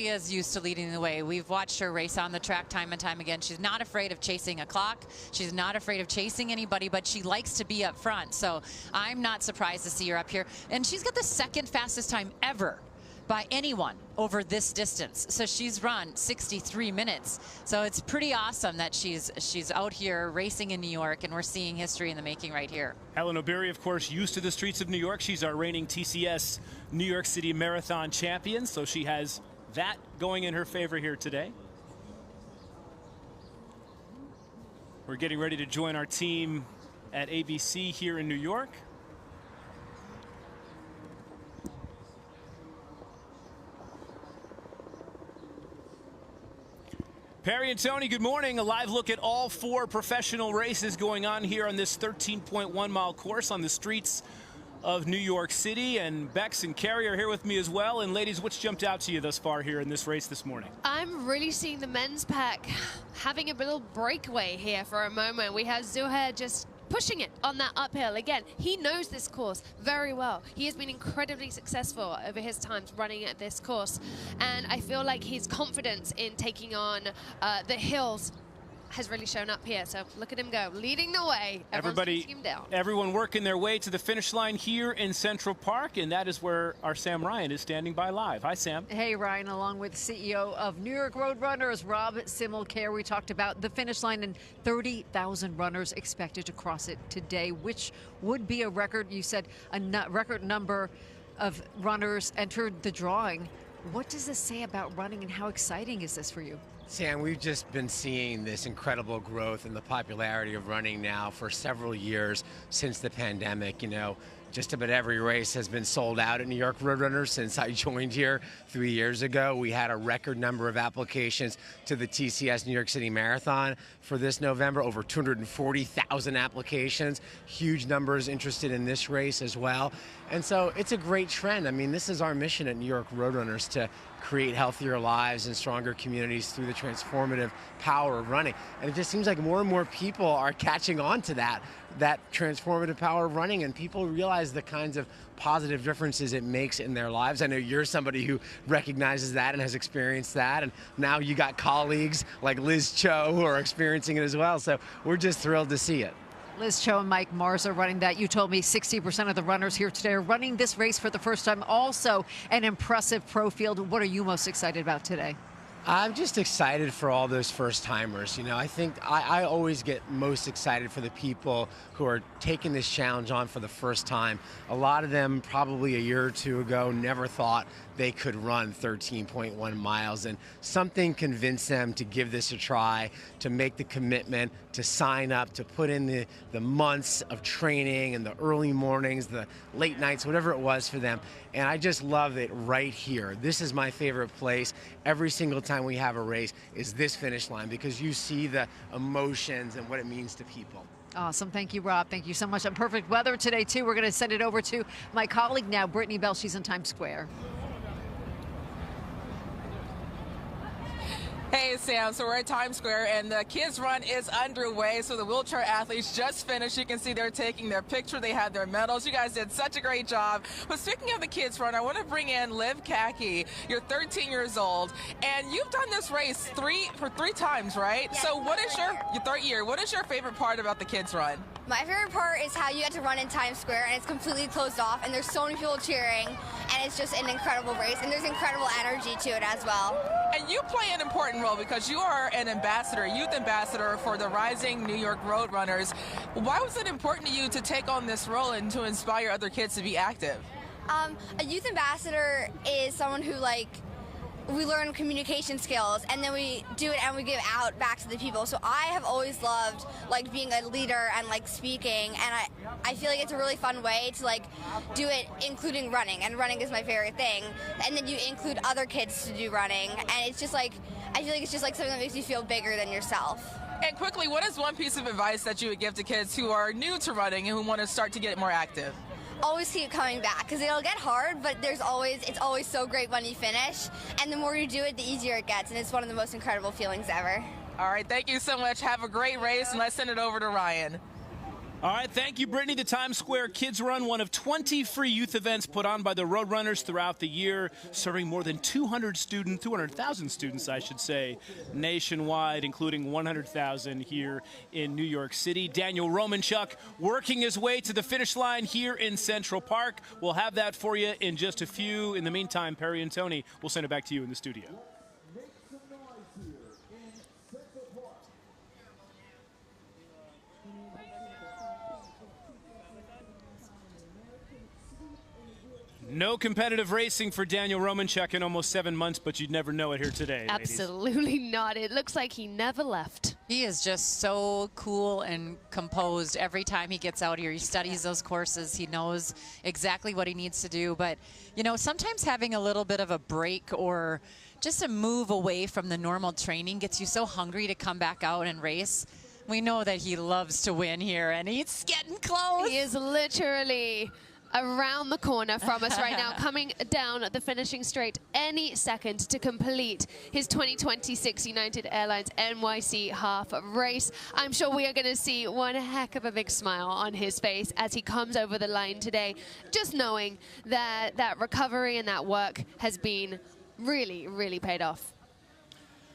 is used to leading the way. We've watched her race on the track time and time again. She's not afraid of chasing a clock. She's not afraid of chasing anybody, but she likes to be up front. So I'm not surprised to see her up here. And she's got the second fastest time ever by anyone over this distance. So she's run 63 minutes. So it's pretty awesome that she's out here racing in New York, and we're seeing history in the making right here. Hellen Obiri, of course, used to the streets of New York. She's our reigning TCS New York City Marathon champion, so she has that going in her favor here today. We're getting ready to join our team at ABC here in New York. Perry and Tony, good morning. A live look at all 4 professional races going on here on this 13.1 mile course on the streets of New York City. And Bex and Carrie are here with me as well. And ladies, what's jumped out to you thus far here in this race this morning? I'm really seeing the men's pack having a little breakaway here for a moment. We have Zuhair just pushing it on that uphill. Again, he knows this course very well. He has been incredibly successful over his times running at this course. And I feel like his confidence in taking on the hills has really shown up here. So look at him go, leading the way. Everyone working their way to the finish line here in Central Park, and that is where our Sam Ryan is standing by live. Hi, Sam. Hey, Ryan, along with CEO of New York Roadrunners, Rob Simmelcare. We talked about the finish line and 30,000 runners expected to cross it today, which would be a record. You said a record number of runners entered the drawing. What does this say about running, and how exciting is this for you? Sam, we've just been seeing this incredible growth in the popularity of running now for several years since the pandemic. You know, just about every race has been sold out at New York Roadrunners since I joined here 3 years ago. We had a record number of applications to the TCS New York City Marathon for this November, over 240,000 applications, huge numbers interested in this race as well. And so it's a great trend. I mean, this is our mission at New York Roadrunners, to create healthier lives and stronger communities through the transformative power of running. And it just seems like more and more people are catching on to that transformative power of running, and people realize the kinds of positive differences it makes in their lives. I know you're somebody who recognizes that and has experienced that, and now you got colleagues like Liz Cho who are experiencing it as well. So we're just thrilled to see it. Liz Cho and Mike Mars are running that. You told me 60% of the runners here today are running this race for the first time. Also an impressive pro field. What are you most excited about today? I'm just excited for all those first-timers. You know, I think I always get most excited for the people who are taking this challenge on for the first time. A lot of them probably a year or two ago never thought they could run 13.1 miles, and something convinced them to give this a try, to make the commitment, to sign up, to put in the months of training and the early mornings, the late nights, whatever it was for them. And I just love it right here. This is my favorite place. Every single time we have a race is this finish line, because you see the emotions and what it means to people. Awesome. Thank you, Rob. Thank you so much. On perfect weather today, too. We're going to send it over to my colleague now, Brittany Bell. She's in Times Square. Hey, Sam, so we're at Times Square, and the kids' run is underway. So the wheelchair athletes just finished. You can see they're taking their picture. They had their medals. You guys did such a great job. But speaking of the kids' run, I want to bring in Liv Kaki. You're 13 years old, and you've done this race for three times, right? Yes, so what is your third year? What is your favorite part about the kids' run? My favorite part is how you get to run in Times Square, and it's completely closed off, and there's so many people cheering, and it's just an incredible race, and there's incredible energy to it as well. And you play an important role because you are an ambassador, youth ambassador for the rising New York Roadrunners. Why was it important to you to take on this role and to inspire other kids to be active? A youth ambassador is someone who, we learn communication skills, and then we do it and we give out back to the people. So I have always loved being a leader and speaking, and I feel like it's a really fun way to do it, including running, and running is my favorite thing. And then you include other kids to do running, and it's just I feel like it's just like something that makes you feel bigger than yourself. And quickly, what is one piece of advice that you would give to kids who are new to running and who want to start to get more active? Always keep coming back, because it'll get hard, but it's always so great when you finish. And the more you do it, the easier it gets, and it's one of the most incredible feelings ever. All right, thank you so much. Have a great race, and let's send it over to Ryan. All right, thank you, Brittany. The Times Square Kids Run, one of 20 free youth events put on by the Roadrunners throughout the year, serving more than 200,000 students, I should say, nationwide, including 100,000 here in New York City. Daniel Romanchuk working his way to the finish line here in Central Park. We'll have that for you in just a few. In the meantime, Perry and Tony, we'll send it back to you in the studio. No competitive racing for Daniel Romanchuk in almost 7 months, but you'd never know it here today. Absolutely not. It looks like he never left. He is just so cool and composed every time he gets out here. He studies those courses. He knows exactly what he needs to do. But, you know, sometimes having a little bit of a break or just a move away from the normal training gets you so hungry to come back out and race. We know that he loves to win here, and he's getting close. He is literally around the corner from us right now, coming down the finishing straight any second to complete his 2026 United Airlines NYC half race. I'm sure we are going to see one heck of a big smile on his face as he comes over the line today, just knowing that that recovery and that work has been really, really paid off.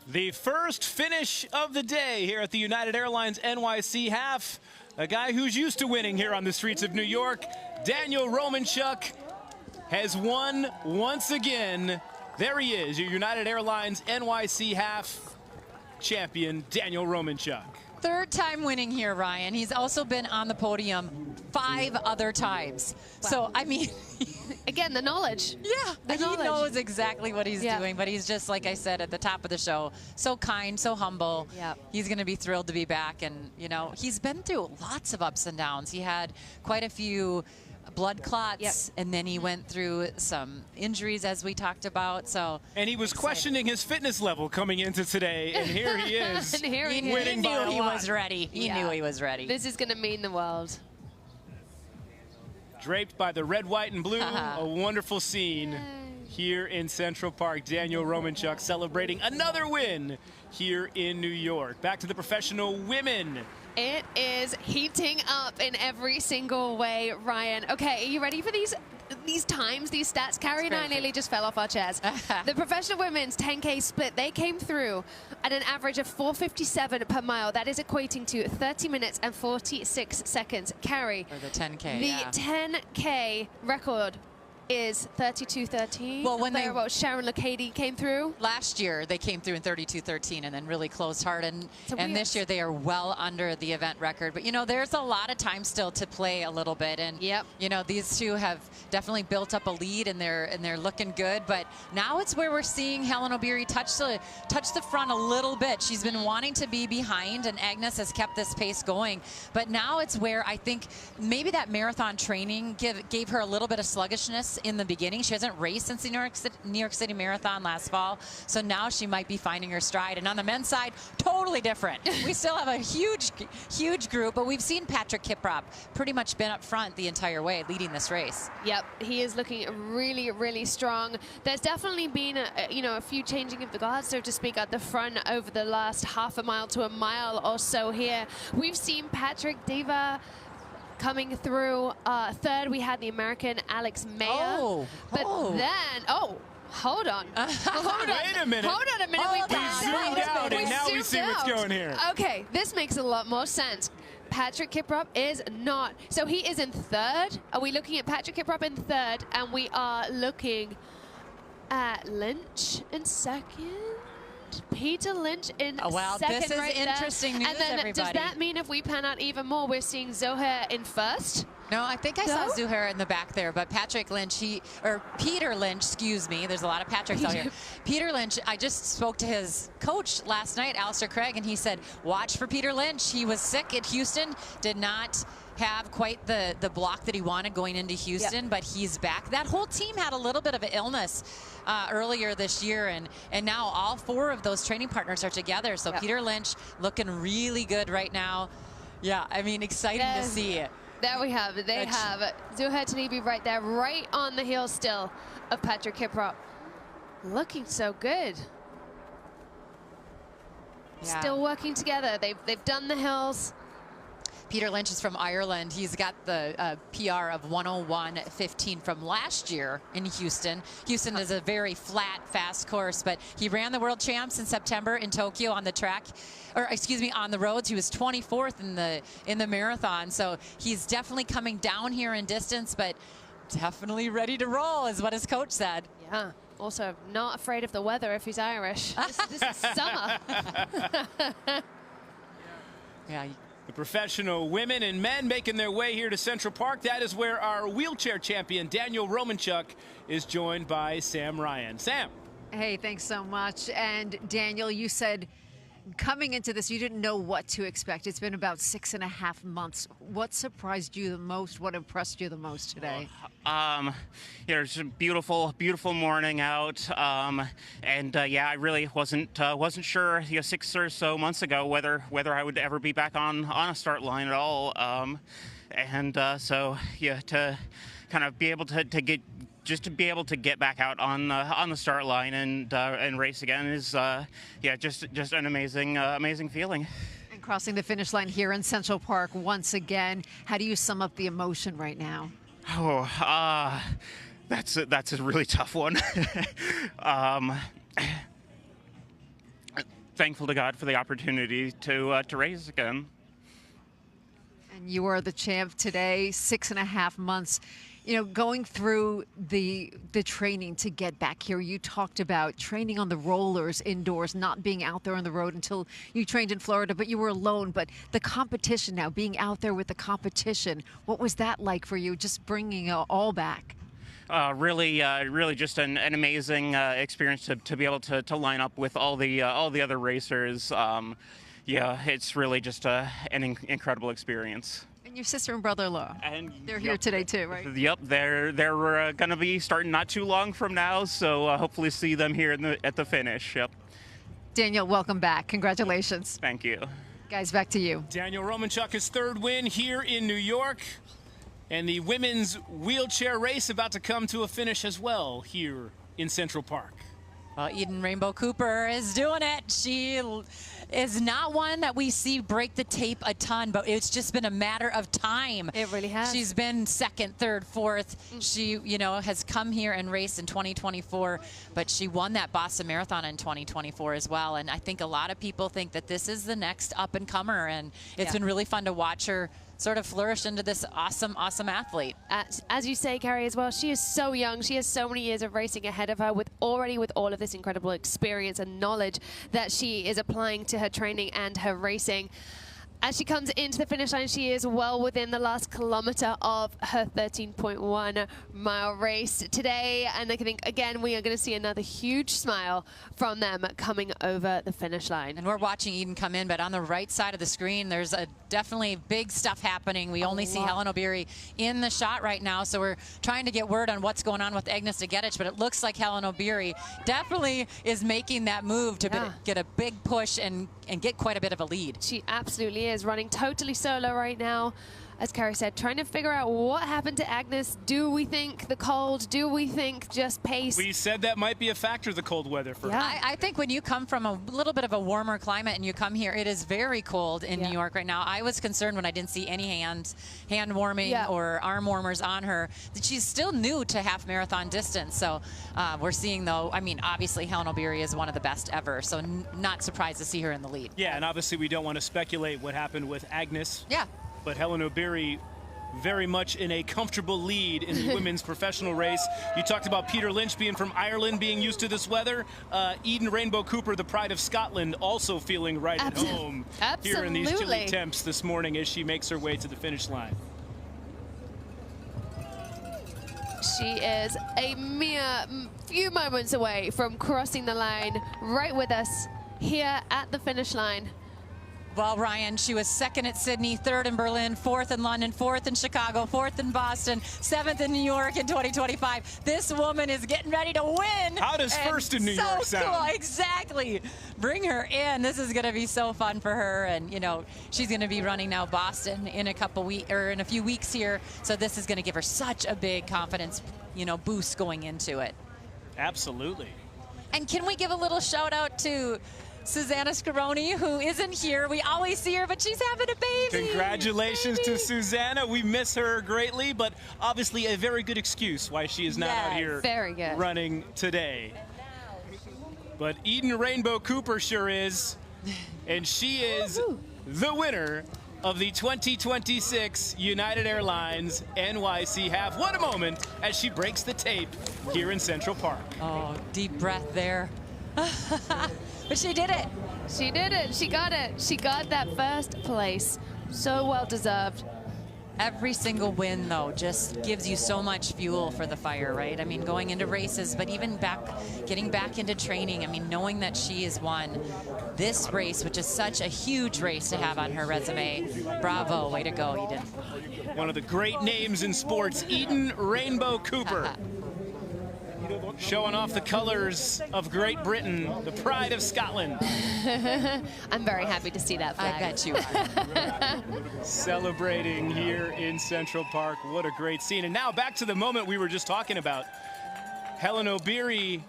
The first finish of the day here at the United Airlines NYC half. A guy who's used to winning here on the streets of New York, Daniel Romanchuk, has won once again. There he is, your United Airlines NYC half champion, Daniel Romanchuk. Third time winning here, Ryan. He's also been on the podium 5 other times. Wow. So, I mean, again, the knowledge. Yeah, he knows exactly what he's doing, but he's just, like I said at the top of the show, so kind, so humble. Yeah. He's going to be thrilled to be back. And, you know, he's been through lots of ups and downs. He had quite a few blood clots, and then he went through some injuries, as we talked about. So, and he was questioning his fitness level coming into today, and here he is. And here he winning by a lot. He was ready. He knew he was ready. This is going to mean the world. Draped by the red, white, and blue, a wonderful scene here in Central Park. Daniel Romanchuk celebrating another win here in New York. Back to the professional women. It is heating up in every single way, Ryan. Okay, are you ready for these times, these stats? Carrie and I nearly just fell off our chairs. The professional women's 10K split, they came through at an average of 4:57 per mile. That is equating to 30 minutes and 46 seconds. Carrie, for the 10K, the 10K record is 32:13. Well, when Sharon Lacady came through last year, they came through in 32:13 and then really closed hard. And this year they are well under the event record. But you know, there's a lot of time still to play a little bit. And you know, these two have definitely built up a lead, and they're looking good. But now it's where we're seeing Hellen Obiri touch the front a little bit. She's been wanting to be behind, and Agnes has kept this pace going. But now it's where I think maybe that marathon training gave her a little bit of sluggishness in the beginning. She hasn't raced since the New York City Marathon last fall, so now she might be finding her stride. And on the men's side, totally different. We still have a huge group, but we've seen Patrick Kiprop pretty much been up front the entire way, leading this race. Yep, he is looking really, really strong. There's definitely been a few changing of the guards, so to speak, at the front over the last half a mile to a mile or so here. We've seen Patrick Diva coming through third. We had the American Alex Mayer. But then, hold on. Wait a minute. Hold on a minute. We zoomed out, and now we see what's going here. Okay, this makes a lot more sense. Patrick Kiprop is not. So he is in third. Are we looking at Patrick Kiprop in third? And we are looking at Lynch in second. Peter Lynch in second. This is right interesting there. news, And then everybody. does that mean if we pan out even more, we're seeing Zohar in first? No, I think I saw Zuhair in the back there, but Patrick Lynch, Peter Lynch, excuse me. There's a lot of Patricks out here. Peter Lynch, I just spoke to his coach last night, Alistair Craig, and he said, watch for Peter Lynch. He was sick at Houston, did not have quite the block that he wanted going into Houston, but he's back. That whole team had a little bit of an illness earlier this year, and now all 4 of those training partners are together. So Peter Lynch looking really good right now. Yeah, I mean, exciting to see it. There we have it. They have Zuhair Tanibi right there, right on the heels still of Patrick Kiprop. Looking so good. Yeah. Still working together. They've done the hills. Peter Lynch is from Ireland. He's got the PR of 101.15 from last year in Houston. Houston is a very flat, fast course, but he ran the world champs in September in Tokyo on the track, or excuse me, on the roads. He was 24th in the marathon, so he's definitely coming down here in distance, but definitely ready to roll, is what his coach said. Yeah. Also, not afraid of the weather if he's Irish. This is summer. Yeah. The professional women and men making their way here to Central Park. That is where our wheelchair champion, Daniel Romanchuk, is joined by Sam Ryan. Sam. Hey, thanks so much. And Daniel, you said coming into this, you didn't know what to expect. It's been about 6.5 months. What surprised you the most? What impressed you the most today? It's a beautiful, beautiful morning out. Yeah, I really wasn't sure 6 or so months ago whether I would ever be back on a start line at all. To kind of be able to get back out on the start line and race again is just an amazing feeling. And crossing the finish line here in Central Park once again, how do you sum up the emotion right now? That's a really tough one. Thankful to God for the opportunity to race again. And you are the champ today, 6.5 months. You know, going through the training to get back here, you talked about training on the rollers indoors, not being out there on the road until you trained in Florida, but you were alone. But the competition now, being out there with the competition, what was that like for you, just bringing it all back? Really just an amazing experience to be able to line up with all the other racers. It's really just an incredible experience. And your sister and brother-in-law, and they're here today too, right? Yep, they're going to be starting not too long from now, so hopefully see them here at the finish. Yep. Daniel, welcome back. Congratulations. Thank you. Guys, back to you. Daniel Romanchuk, his 3rd win here in New York. And the women's wheelchair race about to come to a finish as well here in Central Park. Eden Rainbow Cooper is doing it. She is not one that we see break the tape a ton, but it's just been a matter of time. It really has. She's been 2nd, 3rd, 4th. She, has come here and raced in 2024, but she won that Boston Marathon in 2024 as well. And I think a lot of people think that this is the next up-and-comer, and it's been really fun to watch her sort of flourish into this awesome athlete. As you say, Carrie, as well, she is so young. She has so many years of racing ahead of her with all of this incredible experience and knowledge that she is applying to her training and her racing. As she comes into the finish line, she is well within the last kilometer of her 13.1 mile race today. And I think, again, we are going to see another huge smile from them coming over the finish line. And we're watching Eden come in, but on the right side of the screen, there's definitely big stuff happening. We only see Hellen Obiri in the shot right now, so we're trying to get word on what's going on with Agnes Degetich, but it looks like Hellen Obiri definitely is making that move to get a big push and get quite a bit of a lead. She absolutely is running totally solo right now. As Carrie said, trying to figure out what happened to Agnes. Do we think the cold? Do we think just pace? We said that might be a factor, the cold weather for her. I think when you come from a little bit of a warmer climate and you come here, it is very cold in New York right now. I was concerned when I didn't see any hand warming or arm warmers on her. That she's still new to half marathon distance. So we're seeing, though, I mean, obviously Hellen Obiri is one of the best ever. So not surprised to see her in the lead. Yeah, and obviously we don't want to speculate what happened with Agnes. Yeah. But Hellen Obiri very much in a comfortable lead in the women's professional race. You talked about Peter Lynch being from Ireland, being used to this weather. Eden Rainbow Cooper, the pride of Scotland, also feeling right at home here in these chilly temps this morning as she makes her way to the finish line. She is a mere few moments away from crossing the line, right with us here at the finish line. Well, Ryan, she was second at Sydney, third in Berlin, fourth in London, fourth in Chicago, fourth in Boston, seventh in New York in 2025. This woman is getting ready to win. How does first in New York sound? So cool, exactly. Bring her in. This is going to be so fun for her, and you know she's going to be running now Boston in a few weeks here. So this is going to give her such a big confidence, boost going into it. Absolutely. And can we give a little shout out to Susanna Scaroni, who isn't here? We always see her, but she's having a baby. Congratulations to Susanna. We miss her greatly, but obviously a very good excuse why she is not out here running today. But Eden Rainbow Cooper sure is, and she is the winner of the 2026 United Airlines NYC Half. What a moment as she breaks the tape here in Central Park. Oh, deep breath there. But she did it. She did it. She got it. She got that first place. So well deserved. Every single win, though, just gives you so much fuel for the fire, right? I mean, going into races, but even getting back into training. I mean, knowing that she has won this race, which is such a huge race to have on her resume. Bravo, way to go, Eden. One of the great names in sports, Eden Rainbow Cooper. Showing off the colors of Great Britain, the pride of Scotland. I'm very happy to see that flag. I bet you are. Celebrating here in Central Park. What a great scene. And now back to the moment we were just talking about. Hellen Obiri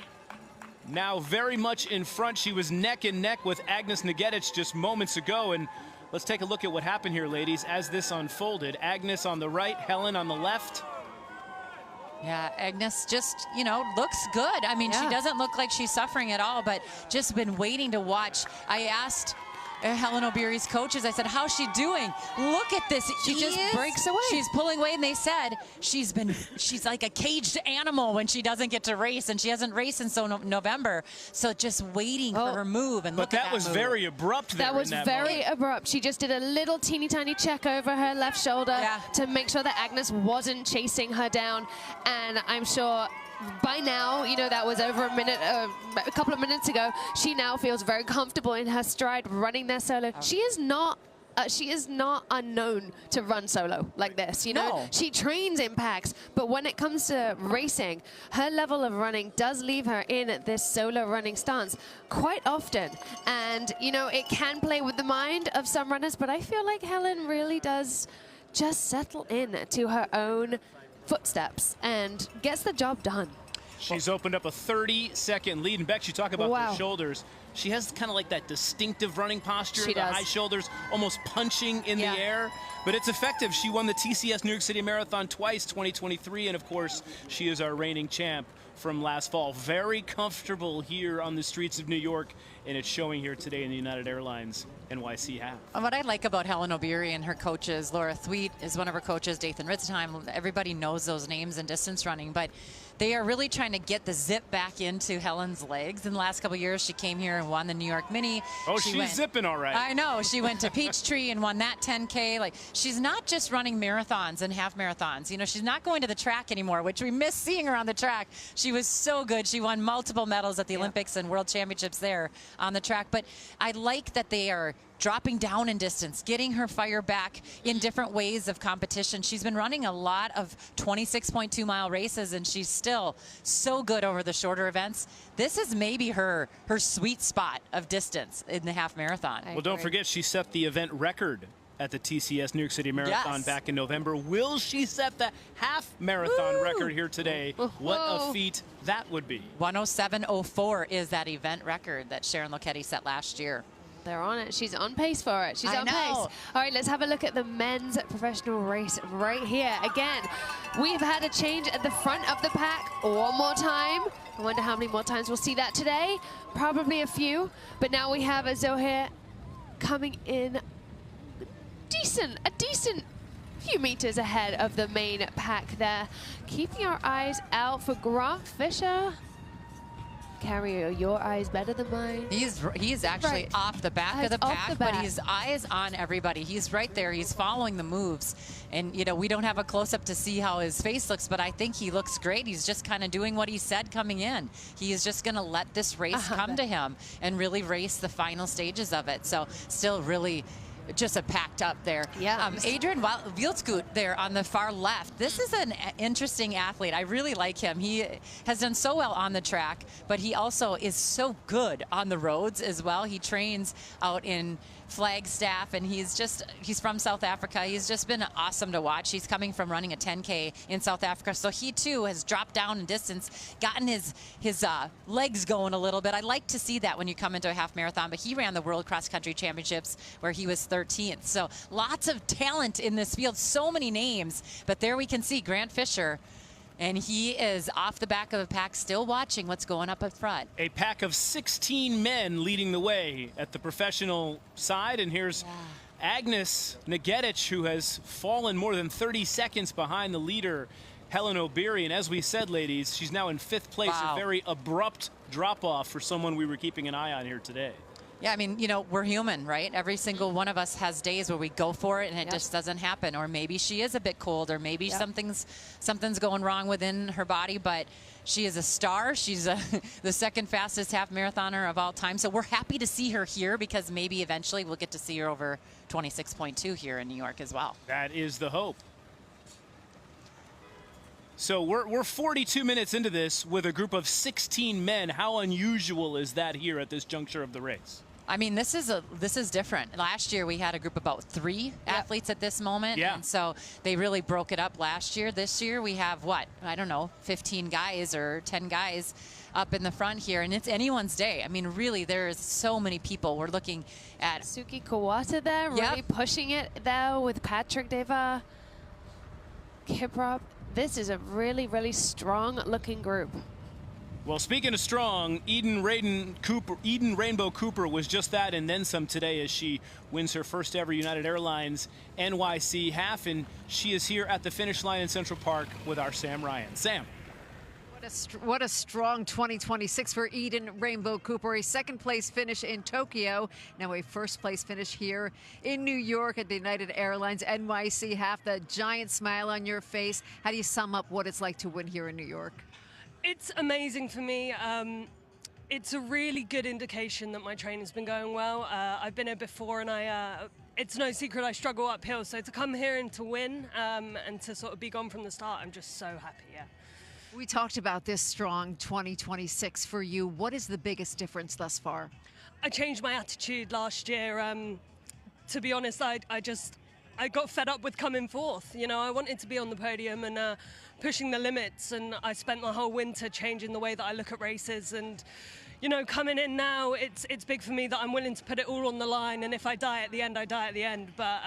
now very much in front. She was neck and neck with Agnes Negedic just moments ago. And let's take a look at what happened here, ladies, as this unfolded. Agnes on the right, Hellen on the left. Yeah, Agnes just, looks good. I mean, she doesn't look like she's suffering at all, but just been waiting to watch. I asked Hellen Obiri's coaches, I said, how's she doing? Look at this. She just breaks away. She's pulling away, and they said she's like a caged animal when she doesn't get to race, and she hasn't raced since November. So just waiting for her move, and look at that But that was very abrupt there. That was very abrupt. She just did a little teeny tiny check over her left shoulder to make sure that Agnes wasn't chasing her down. And I'm sure by now, that was over a couple of minutes ago. She now feels very comfortable in her stride, running there solo. She is not unknown to run solo like this. No. She trains in packs, but when it comes to racing, her level of running does leave her in this solo running stance quite often. And it can play with the mind of some runners, but I feel like Hellen really does just settle in to her own footsteps and gets the job done. She's opened up a 30-second lead. And Beck, you talk about the shoulders. She has kind of like that distinctive running posture, she the does. high shoulders, almost punching in the air. But it's effective. She won the TCS New York City Marathon twice, 2023, and of course, she is our reigning champ from last fall. Very comfortable here on the streets of New York, and it's showing here today in the United Airlines NYC Half. What I like about Hellen Obiri and her coaches, Laura Thweet is one of her coaches, Dathan Ritzheim, everybody knows those names in distance running, but they are really trying to get the zip back into Hellen's legs. In the last couple of years, she came here and won the New York Mini. Oh, she's zipping all right. I know. She went to Peachtree and won that 10K. Like, she's not just running marathons and half marathons. She's not going to the track anymore, which we miss seeing her on the track. She was so good. She won multiple medals at the Olympics and World Championships there on the track. But I like that they are dropping down in distance, getting her fire back in different ways of competition. She's been running a lot of 26.2 mile races, and she's still so good over the shorter events. This is maybe her sweet spot of distance in the half marathon. Well, don't forget, she set the event record at the TCS New York City Marathon back in November. Will she set the half marathon record here today? What a feat that would be. 107.04 is that event record that Sharon Lokedi set last year. They're on it. She's on pace for it. She's on pace. All right, let's have a look at the men's professional race right here. Again, we've had a change at the front of the pack one more time. I wonder how many more times we'll see that today. Probably a few. But now we have a Zohir coming in a decent few meters ahead of the main pack there. Keeping our eyes out for Grant Fisher. Carrie, are your eyes better than mine? He's actually off the back of the pack, but he's eyes on everybody. He's right there. He's following the moves. And, you know, we don't have a close-up to see how his face looks, but I think he looks great. He's just kind of doing what he said coming in. He is just going to let this race come to him and really race the final stages of it. So still really just a packed up there. Yeah. Adriaan Wildschutt there on the far left. This is an interesting athlete. I really like him. He has done so well on the track, but he also is so good on the roads as well. He trains out in Flagstaff, and he's from South Africa. He's just been awesome to watch. He's coming from running a 10K in South Africa, so he too has dropped down in distance, gotten his legs going a little bit. I like to see that when you come into a half marathon, but he ran the World Cross Country Championships where he was 13th. So lots of talent in this field, so many names, but there we can see Grant Fisher. And he is off the back of the pack, still watching what's going up in front. A pack of 16 men leading the way at the professional side. And here's Agnes Negedic, who has fallen more than 30 seconds behind the leader, Hellen Obiri. And as we said, ladies, she's now in 5th place. Wow. A very abrupt drop-off for someone we were keeping an eye on here today. Yeah, I mean, you know, we're human, right? Every single one of us has days where we go for it and it just doesn't happen. Or maybe she is a bit cold, or maybe something's going wrong within her body, but she is a star. She's the second fastest half marathoner of all time. So we're happy to see her here, because maybe eventually we'll get to see her over 26.2 here in New York as well. That is the hope. So we're 42 minutes into this with a group of 16 men. How unusual is that here at this juncture of the race? I mean, this is different. Last year we had a group of about 3 athletes at this moment, and so they really broke it up last year. This year we have, what, I don't know, 15 guys or 10 guys up in the front here, and it's anyone's day. I mean, really, there is so many people. We're looking at Suki Kawata there, really pushing it there with Patrick Deva, Kiprop. This is a really, really strong-looking group. Well, speaking of strong, Eden Rainbow Cooper was just that and then some today, as she wins her first ever United Airlines NYC half, and she is here at the finish line in Central Park with our Sam Ryan. Sam. What a strong 2026 for Eden Rainbow Cooper. A 2nd place finish in Tokyo. Now a 1st place finish here in New York at the United Airlines NYC half. The giant smile on your face. How do you sum up what it's like to win here in New York? It's amazing for me. It's a really good indication that my training's been going well. I've been here before, and it's no secret I struggle uphill. So to come here and to win and to sort of be gone from the start, I'm just so happy, We talked about this strong 2026 for you. What is the biggest difference thus far? I changed my attitude last year. To be honest, I got fed up with coming 4th. You know, I wanted to be on the podium and pushing the limits, and I spent the whole winter changing the way that I look at races. And, you know, coming in now, it's big for me that I'm willing to put it all on the line, and if I die at the end, I die at the end. But,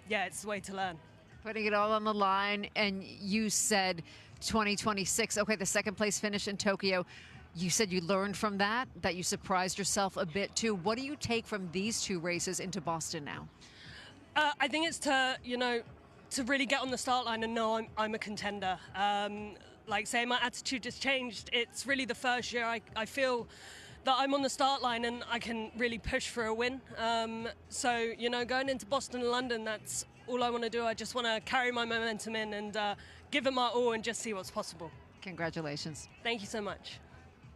yeah, it's the way to learn. Putting it all on the line, and you said 2026, okay, the 2nd place finish in Tokyo. You said you learned from that you surprised yourself a bit too. What do you take from these 2 races into Boston now? I think it's to really get on the start line and know I'm a contender. Like say, my attitude has changed. It's really the first year I feel that I'm on the start line and I can really push for a win. So, you know, going into Boston and London, that's all I want to do. I just want to carry my momentum in and give it my all and just see what's possible. Congratulations. Thank you so much.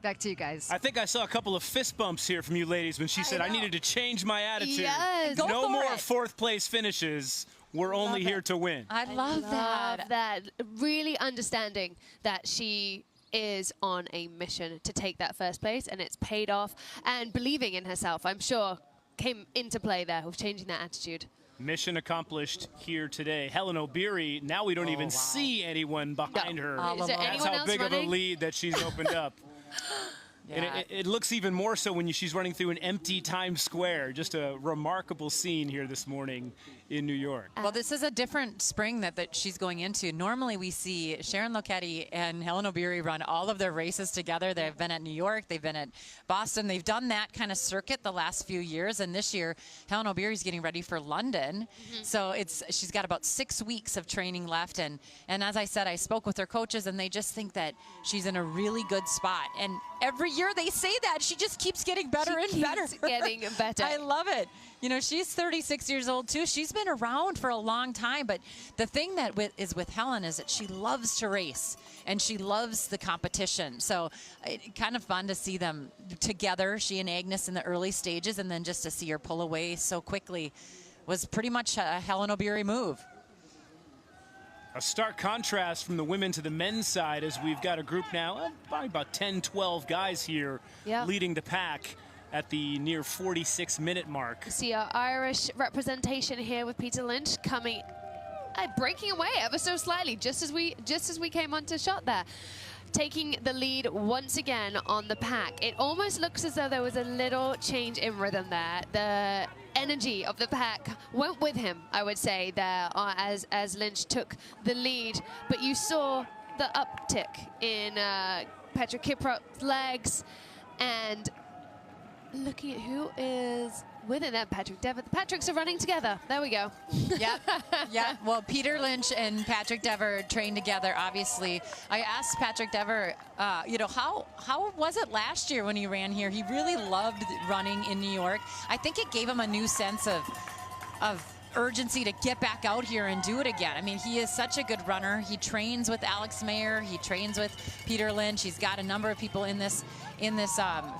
Back to you guys. I think I saw a couple of fist bumps here from you ladies when she said I needed to change my attitude. Yes. No more 4th place finishes. We're only here to win. I love that. Really understanding that she is on a mission to take that 1st place, and it's paid off, and believing in herself, I'm sure, came into play there with changing that attitude. Mission accomplished here today. Hellen Obiri, now we don't even see anyone behind her. Is there That's anyone how else big running? of a lead that she's opened up. And it looks even more so when she's running through an empty Times Square. Just a remarkable scene here this morning in New York. Well, this is a different spring that she's going into. Normally we see Sharon Lokedi and Hellen Obiri run all of their races together. They've been at New York, they've been at Boston. They've done that kind of circuit the last few years, and this year Hellen Obiri's getting ready for London. So she's got about 6 weeks of training left, and as I said, I spoke with her coaches, and they just think that she's in a really good spot. And every year they say that. She just keeps getting better and better. Getting better. I love it. You know, she's 36 years old, too. She's been around for a long time. But the thing that is with Hellen is that she loves to race, and she loves the competition. So kind of fun to see them together, she and Agnes, in the early stages, and then just to see her pull away so quickly was pretty much a Hellen Obiri move. A stark contrast from the women to the men's side, as we've got a group now of probably about 10, 12 guys here leading the pack at the near 46-minute mark. See our Irish representation here with Peter Lynch coming, breaking away ever so slightly, just as we came onto shot there. Taking the lead once again on the pack. It almost looks as though there was a little change in rhythm there. The energy of the pack went with him, I would say, there as Lynch took the lead. But you saw the uptick in Petra Kiprop's legs, and looking at who is with it, that Patrick Dever. The Patricks are running together. There we go. Yep. Yeah. Well, Peter Lynch and Patrick Dever trained together, obviously. I asked Patrick Dever, you know, how was it last year when he ran here? He really loved running in New York. I think it gave him a new sense of urgency to get back out here and do it again. I mean, he is such a good runner. He trains with Alex Mayer. He trains with Peter Lynch. He's got a number of people in this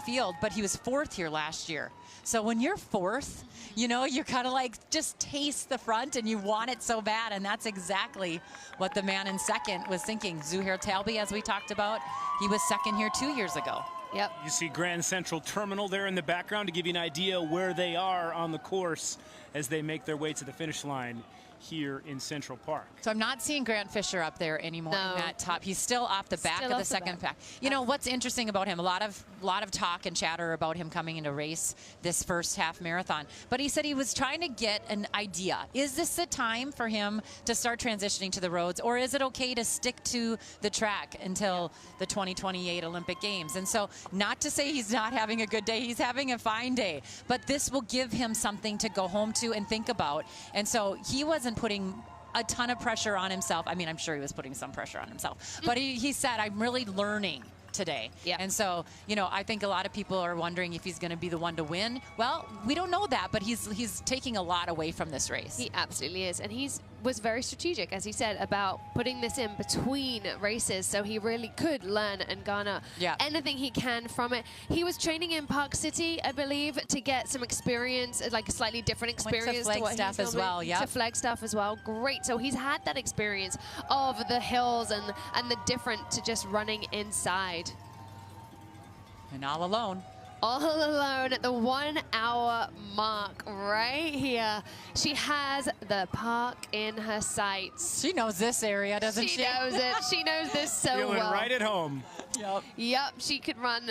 field, but he was 4th here last year. So when you're 4th, you know, you're kind of like just taste the front and you want it so bad. And that's exactly what the man in 2nd was thinking. Zuhair Talbi, as we talked about, he was 2nd here 2 years ago. Yep. You see Grand Central Terminal there in the background to give you an idea where they are on the course as they make their way to the finish line here in Central Park. So I'm not seeing Grant Fisher up there anymore in that top. He's still off the back of the second pack. You know what's interesting about him? A lot of talk and chatter about him coming into race this first half marathon. But he said he was trying to get an idea. Is this the time for him to start transitioning to the roads, or is it okay to stick to the track until the 2028 Olympic Games? And so, not to say he's not having a good day, he's having a fine day. But this will give him something to go home to and think about. And so he wasn't putting a ton of pressure on himself. I mean, I'm sure he was putting some pressure on himself, but he said, I'm really learning today. Yeah. And so, you know, I think a lot of people are wondering if he's going to be the one to win. Well, we don't know that, but he's taking a lot away from this race. He absolutely is. And was very strategic, as he said, about putting this in between races, so he really could learn and garner anything he can from it. He was training in Park City, I believe, to get some experience, like a slightly different experience to Flagstaff as well. To Flagstaff as well. Great. So he's had that experience of the hills and the different to just running inside. And all alone. All alone at the 1 hour mark right here. She has the park in her sights. She knows this area, doesn't she? She knows it. She knows this so Feeling well. right at home. Yep. She could run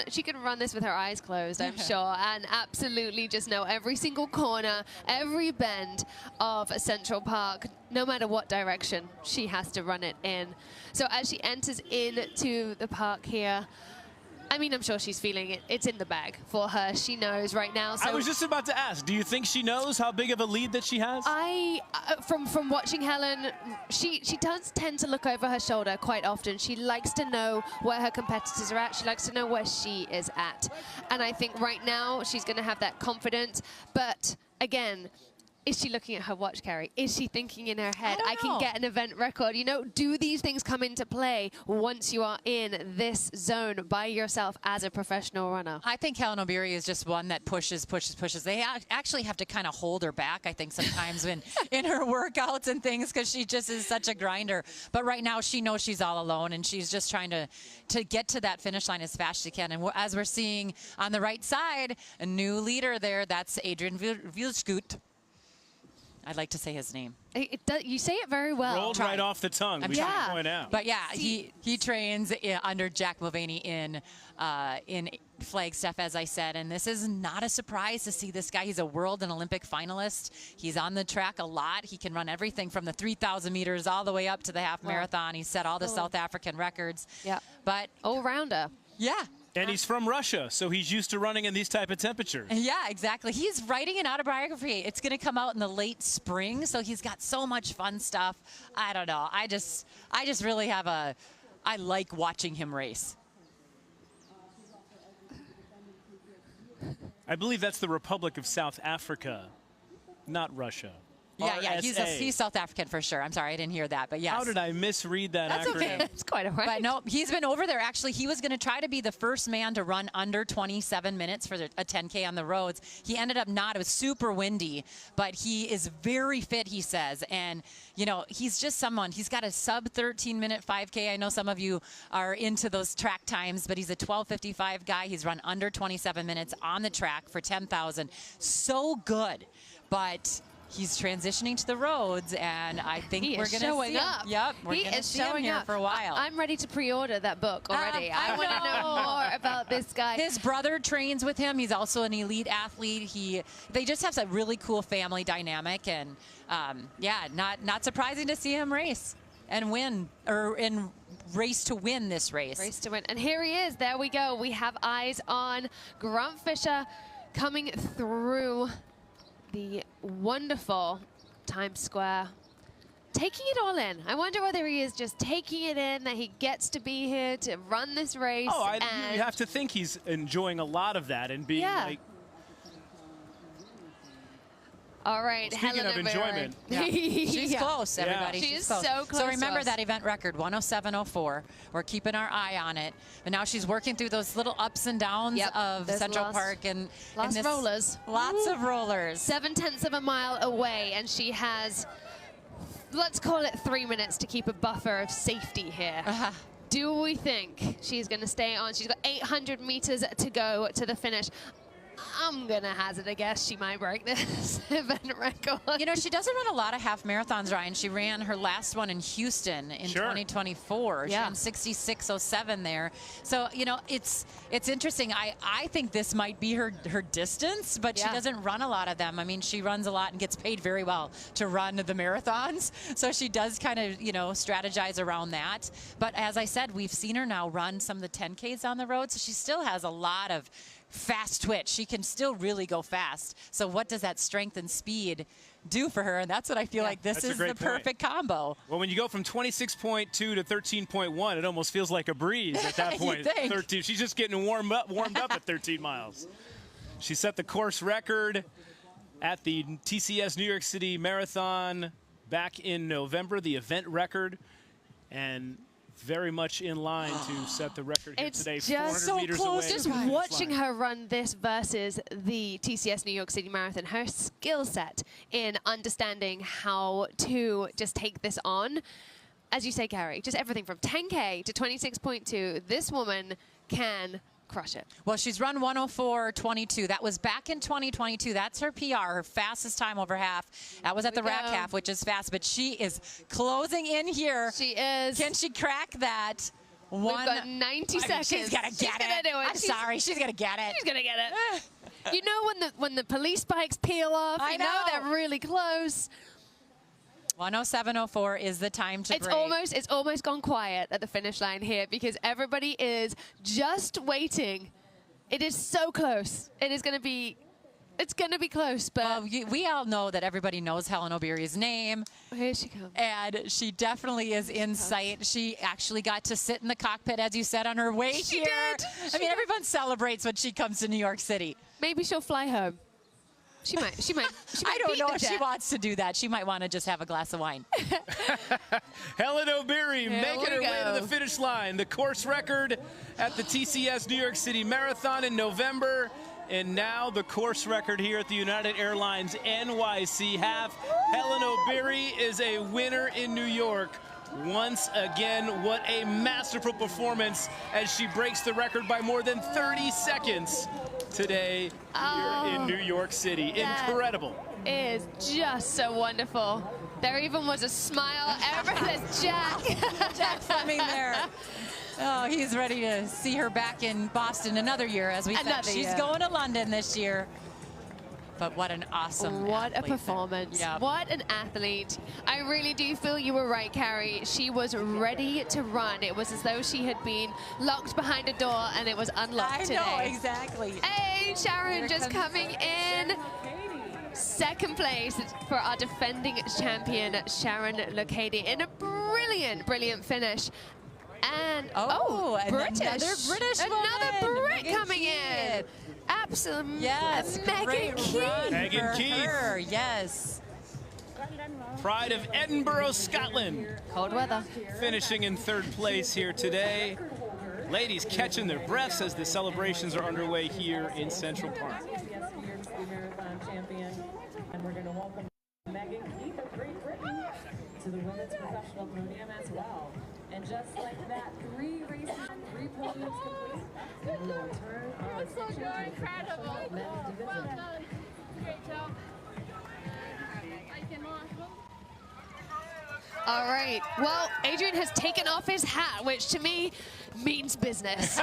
this with her eyes closed, I'm sure, and absolutely just know every single corner, every bend of Central Park, no matter what direction she has to run it in. So as she enters into the park here, I mean, I'm sure she's feeling it. It's in the bag for her. She knows right now. So I was just about to ask, do you think she knows how big of a lead that she has? From watching Hellen, she does tend to look over her shoulder quite often. She likes to know where her competitors are at. She likes to know where she is at. And I think right now she's going to have that confidence. But again, is she looking at her watch, Carrie? Is she thinking in her head, I can get an event record? You know, do these things come into play once you are in this zone by yourself as a professional runner? I think Hellen Obiri is just one that pushes. They actually have to kind of hold her back, I think, sometimes in her workouts and things, because she just is such a grinder. But right now, she knows she's all alone, and she's just trying to get to that finish line as fast as she can. And as we're seeing on the right side, a new leader there, that's Adriaan Wildschutt. I'd like to say his name. You say it very well. Rolled right off the tongue, we should point out. But yeah, he trains under Jack Mulvaney in Flagstaff, as I said, and this is not a surprise to see this guy. He's a world and Olympic finalist. He's on the track a lot. He can run everything from the 3,000 meters all the way up to the half marathon. He's set all the South African records. Yeah, but all-rounder. Yeah. And he's from Russia, so he's used to running in these type of temperatures. Yeah, exactly. He's writing an autobiography. It's going to come out in the late spring, so he's got so much fun stuff. I don't know. I just really I like watching him race. I believe that's the Republic of South Africa, not Russia. Yeah, RSA. he's South African for sure. I'm sorry, I didn't hear that, but yes. How did I misread that That's acronym? okay. It's quite all right. But no, he's been over there. Actually, he was going to try to be the first man to run under 27 minutes for a 10K on the roads. He ended up not. It was super windy, but he is very fit, he says. And, you know, he's just someone, he's got a sub 13-minute 5K. I know some of you are into those track times, but he's a 12:55 guy. He's run under 27 minutes on the track for 10,000. So good. But he's transitioning to the roads, and I think we're going to see him. Yep, we're going to see him here for a while. I'm ready to pre-order that book already. I want to know more about this guy. His brother trains with him. He's also an elite athlete. They just have a really cool family dynamic, and yeah, not surprising to see him race and win, or in race to win this race. Race to win, and here he is. There we go. We have eyes on Grant Fisher coming through the wonderful Times Square, taking it all in. I wonder whether he is just taking it in, that he gets to be here to run this race. Oh, you have to think he's enjoying a lot of that and being like. All right, Speaking Hellen of enjoyment. Yeah. She's close, everybody. She is She's close. so close. So remember to us. that event record, 107.04. We're keeping our eye on it. But now she's working through those little ups and downs of Central Park and lots of rollers. Lots of rollers. 7/10 of a mile away, and she has, let's call it 3 minutes to keep a buffer of safety here. Do we think she's going to stay on? She's got 800 meters to go to the finish. I'm going to hazard a guess she might break this event record. You know, she doesn't run a lot of half marathons, Ryan. She ran her last one in Houston in 2024. She ran 66:07 there. So, you know, it's interesting. I think this might be her distance, but she doesn't run a lot of them. I mean, she runs a lot and gets paid very well to run the marathons. So she does kind of, you know, strategize around that. But as I said, we've seen her now run some of the 10Ks on the road. So she still has a lot of fast twitch. She can still really go fast. So what does that strength and speed do for her? And that's what I feel like this is the perfect combo. Well, when you go from 26.2 to 13.1, it almost feels like a breeze at that point. 13. She's just getting warmed up at 13 miles. She set the course record at the TCS New York City Marathon back in November, the event record, and very much in line to set the record here today. It's just 400 meters away. Just watching her run this versus the TCS New York City Marathon, her skill set in understanding how to just take this on. As you say, Carrie, just everything from 10K to 26.2, this woman can crush it. Well, she's run 104.22. That was back in 2022. That's her PR, her fastest time over half. That was at the rack half, which is fast, but she is closing in here. She is. Can she crack that? We've got 90 seconds. She's gonna get it. I'm sorry, she's gonna get it. She's gonna get it. You know when the police bikes peel off, you know they're really close. 107.04 is the time to break. It's almost gone quiet at the finish line here because everybody is just waiting. It is so close. It's going to be close, but we all know that everybody knows Hellen Obiri's name. Here she comes. And she definitely is in sight. She actually got to sit in the cockpit, as you said, on her way here. She did. I mean, everyone celebrates when she comes to New York City. Maybe she'll fly home. She might I don't know if she wants to do that. She might want to just have a glass of wine. Hellen Obiri making her way to the finish line. The course record at the TCS New York City Marathon in November. And now the course record here at the United Airlines NYC half. Hellen Obiri is a winner in New York. Once again, what a masterful performance as she breaks the record by more than 30 seconds today here in New York City. Incredible. It is just so wonderful. There even was a smile. Everybody says Jack. Jack Fleming there. Oh, he's ready to see her back in Boston another year, as we said. She's going to London this year. But what an awesome a performance. Yep. What an athlete. I really do feel you were right, Carrie. She was ready to run. It was as though she had been locked behind a door and it was unlocked today. I know, exactly. Hey, Sharon just coming in. Second place for our defending champion, Sharon Lokedi, in a brilliant, brilliant finish. And and British. Another British Another woman, Brit Megan coming in. Keith. Absolutely. Yes, Megan great Keith. run Megan for Keith. her, yes. Pride of Edinburgh, Scotland. Cold weather. Finishing in third place here today. Ladies catching their breaths as the celebrations are underway here in Central Park. Marathon champion, and we're going to welcome Megan Keith of Great Britain to the women's professional podium as well. And just like that, 3 races, 3 podiums complete, and we will return our attention to the professional men's division. Great job. All right. Well, Adriaan has taken off his hat, which to me means business.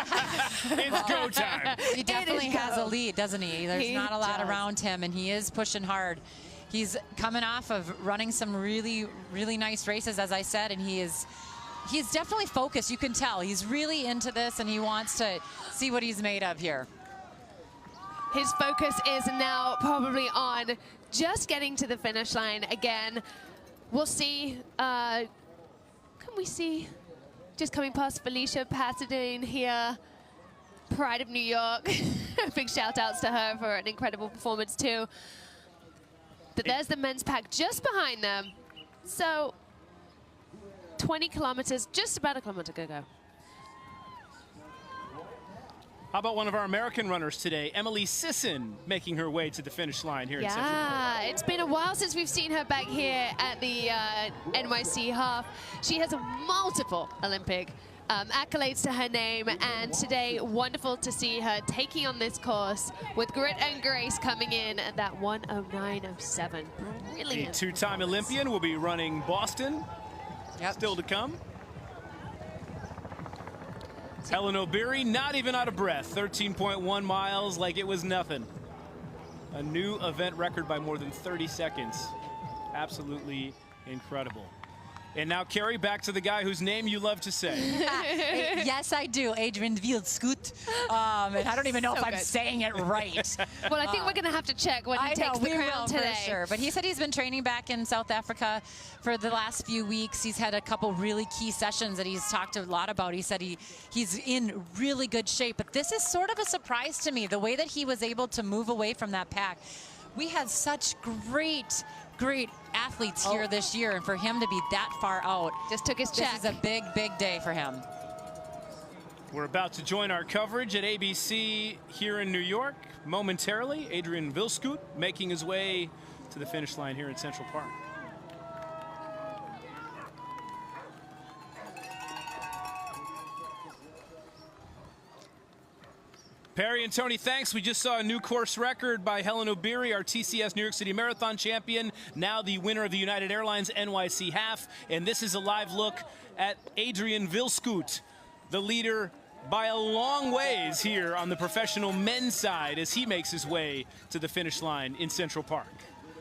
It's go time. He definitely has a lead, doesn't he? There's not a lot around him, and he is pushing hard. He's coming off of running some really, really nice races, as I said, and he's definitely focused. You can tell he's really into this, and he wants to see what he's made of here. His focus is now probably on just getting to the finish line again. We'll see. Can we see? Just coming past Felicia Pasadena here. Pride of New York. Big shout outs to her for an incredible performance too. But there's the men's pack just behind them. So 20 kilometers, just about a kilometer to go. How about one of our American runners today, Emily Sisson, making her way to the finish line here in Central Park. Yeah, it's been a while since we've seen her back here at the NYC half. She has multiple Olympic accolades to her name, and today, wonderful to see her taking on this course with grit and grace, coming in at that 1:09:07. Brilliant. The two-time Olympian will be running Boston. Still to come. Hellen Obiri, not even out of breath, 13.1 miles like it was nothing. A new event record by more than 30 seconds. Absolutely incredible. And now, Carrie, back to the guy whose name you love to say. Yes, I do. Adriaan Wildschutt. And I don't even know if I'm saying it right. Well, I think we're going to have to check when he takes the crown today. For sure. But he said he's been training back in South Africa for the last few weeks. He's had a couple really key sessions that he's talked a lot about. He said he's in really good shape. But this is sort of a surprise to me, the way that he was able to move away from that pack. We had such great athletes here this year, and for him to be that far out, just took his check. This is a big day for him. We're about to join our coverage at ABC here in New York momentarily. Adriaan Wildschutt making his way to the finish line here in Central Park. Perry and Tony, thanks. We just saw a new course record by Hellen Obiri, our TCS New York City Marathon champion, now the winner of the United Airlines NYC Half. And this is a live look at Adriaan Wildschutt, the leader by a long ways here on the professional men's side as he makes his way to the finish line in Central Park.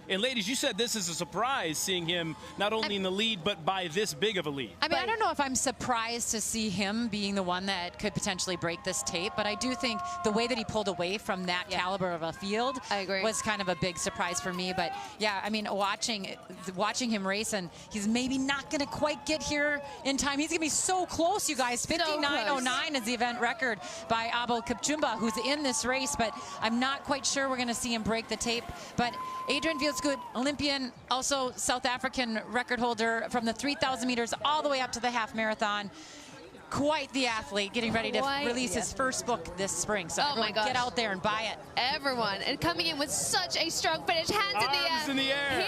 And ladies, you said this is a surprise, seeing him not only in the lead, but by this big of a lead. I mean, I don't know if I'm surprised to see him being the one that could potentially break this tape, but I do think the way that he pulled away from that caliber of a field was kind of a big surprise for me. But yeah, I mean, watching him race, and he's maybe not going to quite get here in time. He's going to be so close, you guys. 59:09 is the event record by Abel Kipchumba, who's in this race, but I'm not quite sure we're going to see him break the tape. But Adriaan Wildschutt, Olympian, also South African record holder from the 3,000 meters all the way up to the half marathon. Quite the athlete, getting ready to release his first book this spring. So everyone get out there and buy it. Everyone, and coming in with such a strong finish. Hands in the air.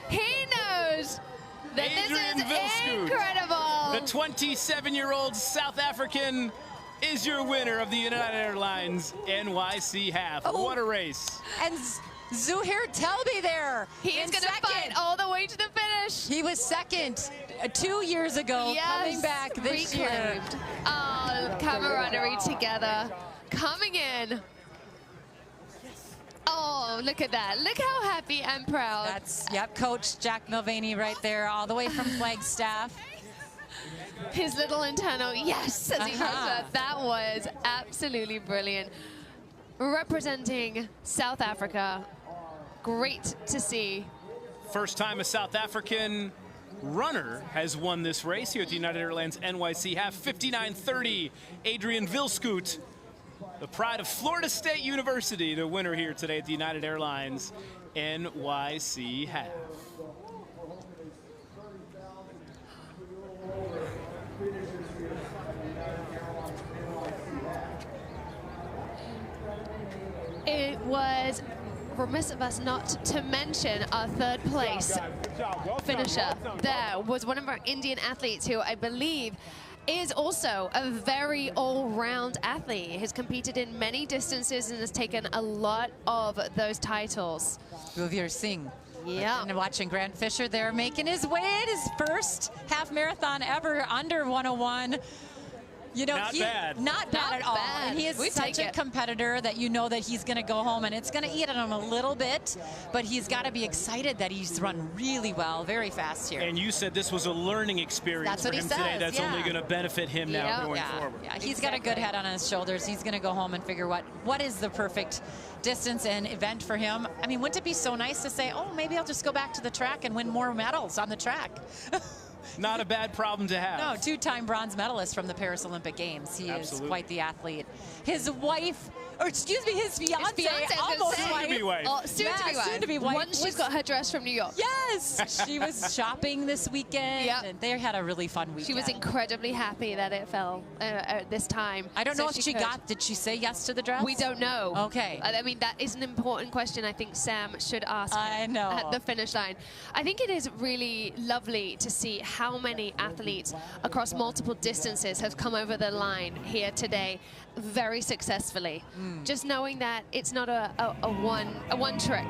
He knows that Adriaan this is Wildschutt, incredible. the 27-year-old South African, is your winner of the United Airlines NYC Half. What a race. And Zuhair Telby there. He is going to fight all the way to the finish. He was second 2 years ago, coming back this year. Oh, camaraderie together. Coming in. Oh, look at that. Look how happy and proud. That's, Coach Jack Mulvaney right there, all the way from Flagstaff. His little internal yes as he comes out. That was absolutely brilliant. Representing South Africa. Great to see. First time a South African runner has won this race here at the United Airlines NYC half. 59:30, Adriaan Wildschutt, the pride of Florida State University, the winner here today at the United Airlines NYC half. It was remiss of us not to mention our third place finisher. There was one of our Indian athletes who I believe is also a very all-round athlete. He's competed in many distances and has taken a lot of those titles. Gulveer Singh. Yeah. And watching Grant Fisher there making his way at his first half marathon ever under 101. You know, not bad. Not bad at all. bad. And he is We such a competitor that you know that he's going to go home and it's going to eat at him a little bit, but he's got to be excited that he's run really well, very fast here. And you said this was a learning experience That's for what he him today. says, That's only going to benefit him now going forward. Yeah, he's got a good head on his shoulders. He's going to go home and figure what is the perfect distance and event for him. I mean, wouldn't it be so nice to say, oh, maybe I'll just go back to the track and win more medals on the track? Not a bad problem to have. No, two-time bronze medalist from the Paris Olympic Games. He is quite the athlete. His wife, or excuse me, his fiance, almost soon to be wife. Oh, soon to be wife. Once she's got her dress from New York. Yes, she was shopping this weekend, and they had a really fun weekend. She was incredibly happy that it fell at this time. I don't know if she did she say yes to the dress? We don't know. Okay. I mean, that is an important question I think Sam should ask I know. at the finish line. I think it is really lovely to see how many athletes across multiple distances have come over the line here today very successfully. Just knowing that it's not a one trick.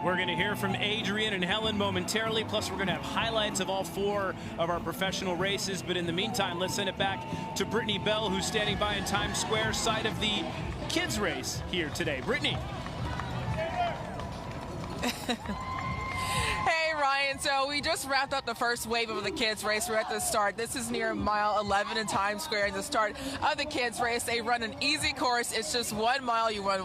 We're going to hear from Adriaan and Hellen momentarily, plus we're going to have highlights of all 4 of our professional races. But in the meantime, let's send it back to Brittany Bell, who's standing by in Times Square, side of the kids race here today. Brittany. Hey, Ryan. So we just wrapped up the first wave of the kids race. We're at the start. This is near mile 11 in Times Square. And the start of the kids race, they run an easy course. It's just 1 mile. You run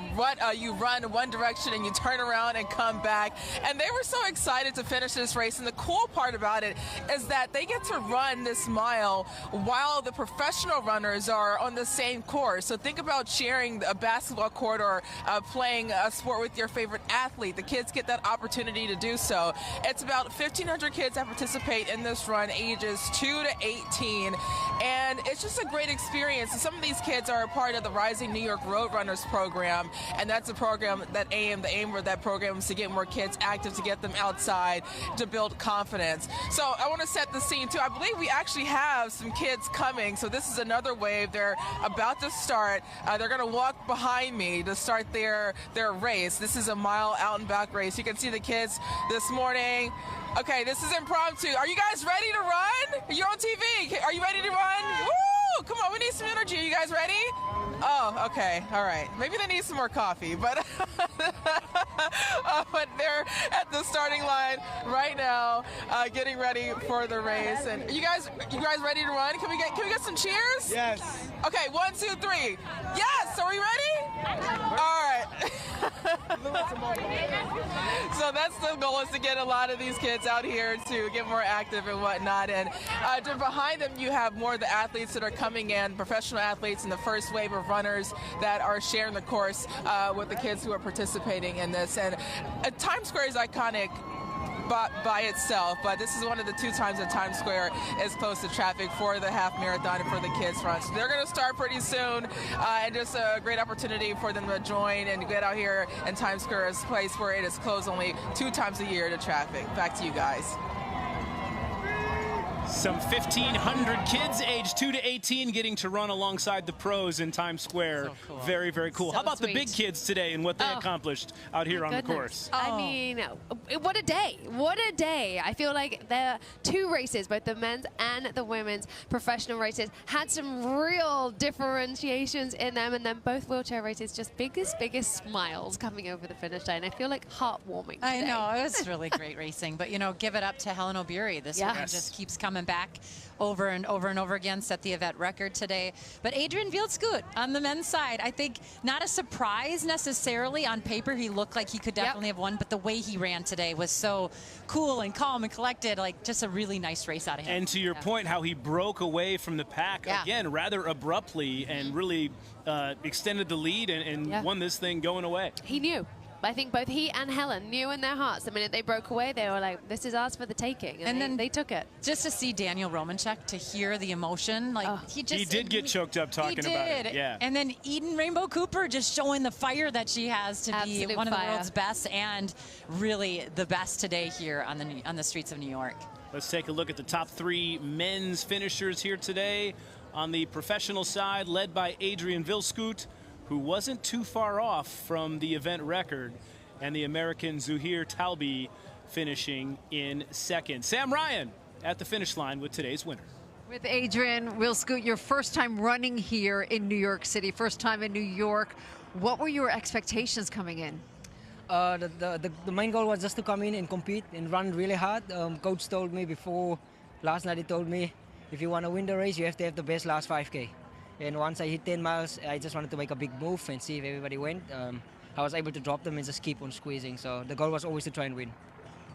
one direction and you turn around and come back. And they were so excited to finish this race. And the cool part about it is that they get to run this mile while the professional runners are on the same course. So think about sharing a basketball court or playing a sport with your favorite athlete. The kids get that opportunity to do so. It's about 1,500 kids that participate in this run, ages 2 to 18, and it's just a great experience. And some of these kids are a part of the Rising New York Road Runners program, and that's a program that the aim of that program is to get more kids active, to get them outside, to build confidence. So I want to set the scene too. I believe we actually have some kids coming, so this is another wave. They're about to start. They're going to walk behind me to start their race. This is a mile out and back race. You can see the kids this morning. Okay, this is impromptu. Are you guys ready to run? You're on TV. Are you ready to run? Woo! Come on, we need some energy. Are you guys ready? Oh, okay. All right. Maybe they need some more coffee, but but they're at the starting line right now, getting ready for the race. And you guys ready to run? Can we get some cheers? Yes. Okay, 1, 2, 3. Yes. Are we ready? All right. So that's the goal, is to get a lot of these kids out here to get more active and whatnot. And behind them, you have more of the athletes that are coming in, professional athletes in the first wave of runners that are sharing the course with the kids who are participating in this. And Times Square is iconic by itself, but this is one of the 2 times that Times Square is close to traffic for the half marathon and for the kids run. So they're going to start pretty soon, and just a great opportunity for them to join and get out here in Times Square, is a place where it is closed only 2 times a year to traffic. Back to you guys. Some 1,500 kids aged 2 to 18 getting to run alongside the pros in Times Square. So cool. Very, very cool. So How about sweet. the big kids today and what they accomplished out here on the course? I mean, what a day. What a day. I feel like the 2 races, both the men's and the women's professional races, had some real differentiations in them, and then both wheelchair races, just biggest smiles coming over the finish line. I feel like heartwarming today. I know. It was really great racing, but, you know, give it up to Hellen Obiri. This one just keeps coming coming back over and over and over again, set the event record today. But Adriaan Wildschutt on the men's side, I think not a surprise necessarily. On paper, he looked like he could definitely have won, but the way he ran today was so cool and calm and collected, like just a really nice race out of him. And to your point, how he broke away from the pack, again, rather abruptly and really extended the lead and won this thing going away. He knew. I think both he and Hellen knew in their hearts the minute they broke away, they were like, this is ours for the taking. And then they took it. Just to see Daniel Romanchek, to hear the emotion, like he did get choked up talking about it. Yeah. And then Eden Rainbow Cooper just showing the fire that she has to be one of the world's best and really the best today here on the streets of New York. Let's take a look at the top 3 men's finishers here today. On the professional side, led by Adriaan Wildschutt, who wasn't too far off from the event record, and the American Zuhair Talbi finishing in second. Sam Ryan at the finish line with today's winner. With Adriaan Wildschutt, your first time running here in New York City, first time in New York. What were your expectations coming in? The main goal was just to come in and compete and run really hard. Coach told me before last night, he told me, if you want to win the race, you have to have the best last 5K. And once I hit 10 miles, I just wanted to make a big move and see if everybody went. I was able to drop them and just keep on squeezing. So the goal was always to try and win.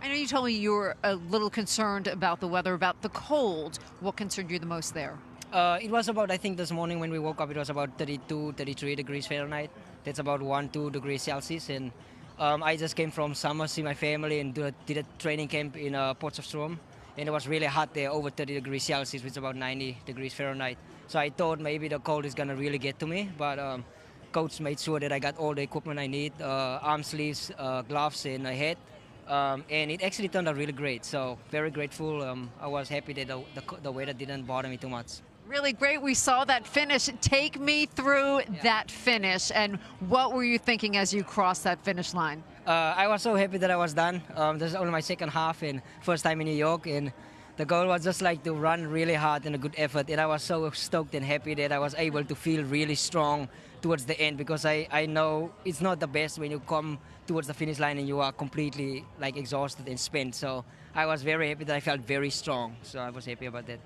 I know you told me you were a little concerned about the weather, about the cold. What concerned you the most there? It was about, I think this morning when we woke up, it was about 32, 33 degrees Fahrenheit. That's about 1-2 degrees Celsius. And I just came from summer, see my family, and did a training camp in Potchefstroom. And it was really hot there, over 30 degrees Celsius, which is about 90 degrees Fahrenheit. So I thought maybe the cold is going to really get to me, but coach made sure that I got all the equipment I need, arm sleeves, gloves, and a hat. And it actually turned out really great, so very grateful. I was happy that the weather didn't bother me too much. Really great. We saw that finish. Take me through that finish, and what were you thinking as you crossed that finish line? I was so happy that I was done. This is only my second half and first time in New York, and the goal was just like to run really hard and a good effort, and I was so stoked and happy that I was able to feel really strong towards the end, because I know it's not the best when you come towards the finish line and you are completely like exhausted and spent. So I was very happy that I felt very strong, so I was happy about that.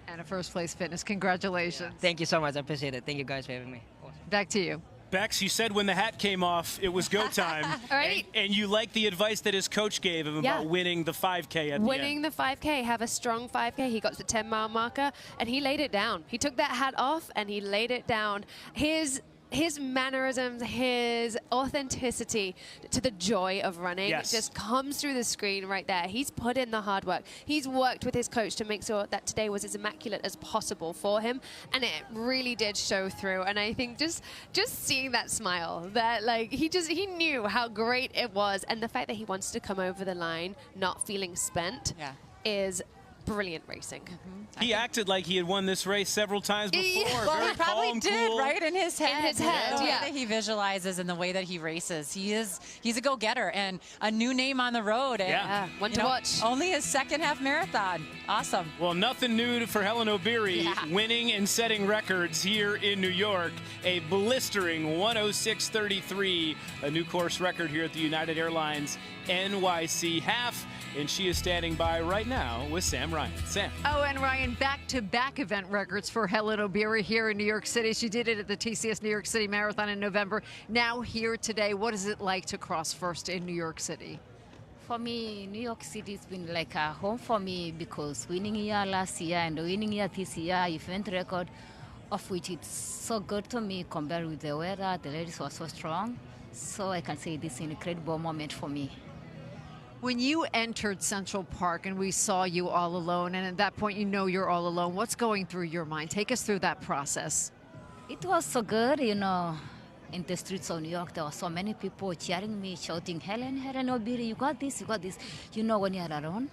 And a first place finish. Congratulations. Thank you so much. I appreciate it. Thank you guys for having me. Awesome. Back to you. Bex, you said when the hat came off, it was go time. Right. And you liked the advice that his coach gave him about winning the 5K at the end. Winning the 5K, have a strong 5K. He got to the 10-mile marker, and he laid it down. He took that hat off, and he laid it down. His mannerisms, his authenticity to the joy of running just comes through the screen right there. He's put in the hard work. He's worked with his coach to make sure that today was as immaculate as possible for him, and it really did show through. And I think just seeing that smile, that like he knew how great it was, and the fact that he wants to come over the line not feeling spent is brilliant racing. He acted like he had won this race several times before. Well, he probably calm, did, cool. right? In his head. In his head, the way that he visualizes and the way that he races. He's a go-getter and a new name on the road. And, one to watch. Only his second half marathon. Awesome. Well, nothing new for Hellen Obiri, winning and setting records here in New York. A blistering 106.33, a new course record here at the United Airlines NYC half. And she is standing by right now with Sam Ryan. Sam. Oh, and Ryan, back-to-back event records for Hellen Obiri here in New York City. She did it at the TCS New York City Marathon in November. Now here today, what is it like to cross first in New York City? For me, New York City has been like a home for me, because winning here last year and winning here this year, event record, of which it's so good to me compared with the weather. The ladies were so strong. So I can say this is an incredible moment for me. When you entered Central Park and we saw you all alone, and at that point you know you're all alone, what's going through your mind? Take us through that process. It was so good, you know. In the streets of New York, there were so many people cheering me, shouting, Hellen Obiri, you got this, you got this. You know, when you're alone,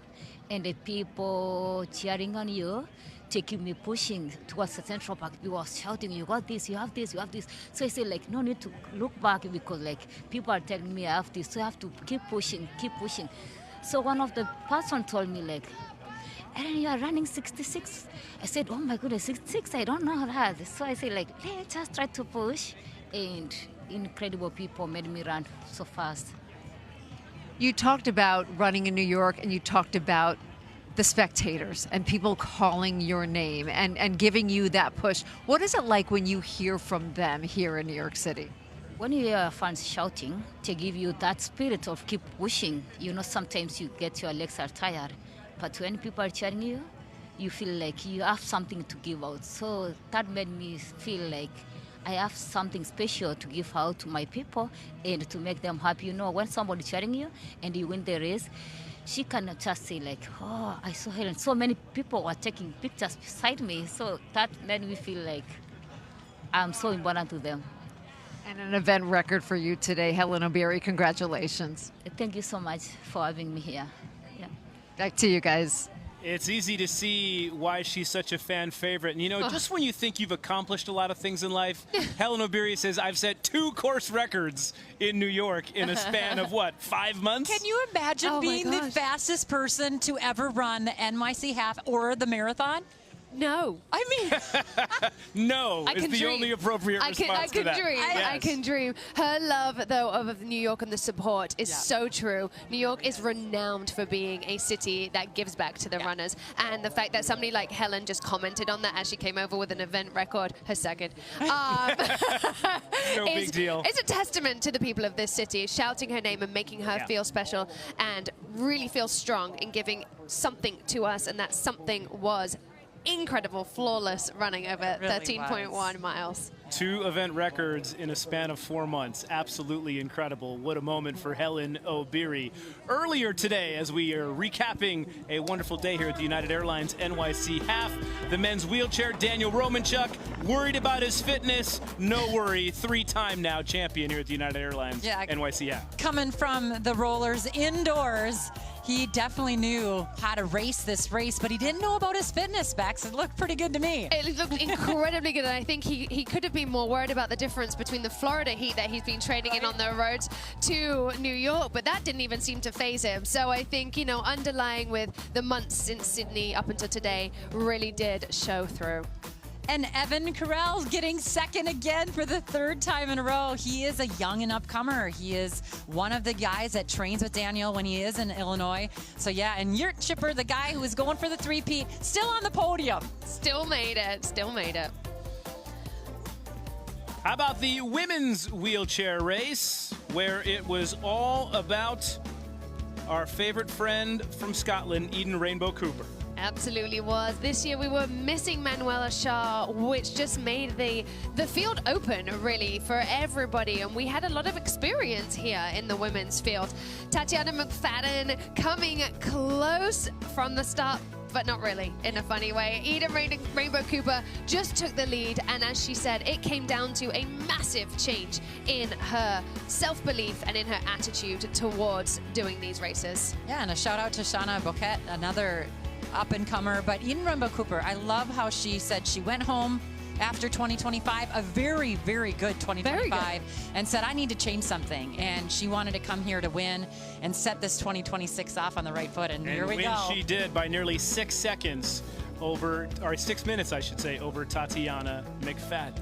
and the people cheering on you, taking me, pushing towards the Central Park. People were shouting, you got this, you have this, you have this. So I said, like, no need to look back, because, like, people are telling me I have this, so I have to keep pushing, keep pushing. So one of the person told me, like, Adriaan, you are running 66. I said, oh my goodness, 66, I don't know that. So I said, like, let's just try to push. And incredible people made me run so fast. You talked about running in New York, and you talked about the spectators and people calling your name and giving you that push. What is it like when you hear from them here in New York City? When you hear fans shouting to give you that spirit of keep pushing, you know, sometimes you get your legs are tired, but when people are cheering you, you feel like you have something to give out. So that made me feel like I have something special to give out to my people and to make them happy. You know, when somebody cheering you and you win the race, she cannot just say like, oh, I saw Hellen. So many people were taking pictures beside me. So that made me feel like I'm so important to them. And an event record for you today, Hellen Obiri. Congratulations. Thank you so much for having me here. Yeah. Back to you guys. It's easy to see why she's such a fan favorite. And, you know, just when you think you've accomplished a lot of things in life, Hellen Obiri says, I've set 2 course records in New York in a span of, what, 5 months? Can you imagine being the fastest person to ever run the NYC half or the marathon? No. I mean, no is the only appropriate response to that. I can dream. Her love, though, of New York and the support is so true. New York is renowned for being a city that gives back to the runners. And the fact that somebody like Hellen just commented on that as she came over with an event record, her second. No big deal. It's a testament to the people of this city, shouting her name and making her feel special and really feel strong in giving something to us. And that something was incredible, flawless running over 13.1 miles. 2 event records in a span of 4 months. Absolutely incredible. What a moment for Hellen Obiri. Earlier today, as we are recapping a wonderful day here at the United Airlines NYC half, the men's wheelchair, Daniel Romanchuk, worried about his fitness. No worry, 3-time now champion here at the United Airlines NYC half. Coming from the rollers indoors, he definitely knew how to race this race, but he didn't know about his fitness, Bex. It looked pretty good to me. It looked incredibly good, and I think he could have been more worried about the difference between the Florida heat that he's been training in on the roads to New York, but that didn't even seem to faze him. So I think, you know, underlying with the months since Sydney up until today really did show through. And Evan Carell getting second again for the 3rd time in a row. He is a young and upcomer. He is one of the guys that trains with Daniel when he is in Illinois. So yeah, and Yurt Chipper, the guy who was going for the 3-peat, still on the podium. Still made it, still made it. How about the women's wheelchair race, where it was all about our favorite friend from Scotland, Eden Rainbow Cooper? Absolutely was. This year we were missing Manuela Shaw, which just made the field open, really, for everybody. And we had a lot of experience here in the women's field. Tatiana McFadden coming close from the start, but not really, in a funny way. Eden Rainbow Cooper just took the lead, and as she said, it came down to a massive change in her self-belief and in her attitude towards doing these races. Yeah, and a shout out to Shauna Bouquet, another up-and-comer. But Eden Rainbow Cooper, I love how she said she went home after 2025, a very, very good 2025, and said, I need to change something. And she wanted to come here to win and set this 2026 off on the right foot. And here we go. And she did by nearly 6 seconds over, or 6 minutes, I should say, over Tatiana McFadden.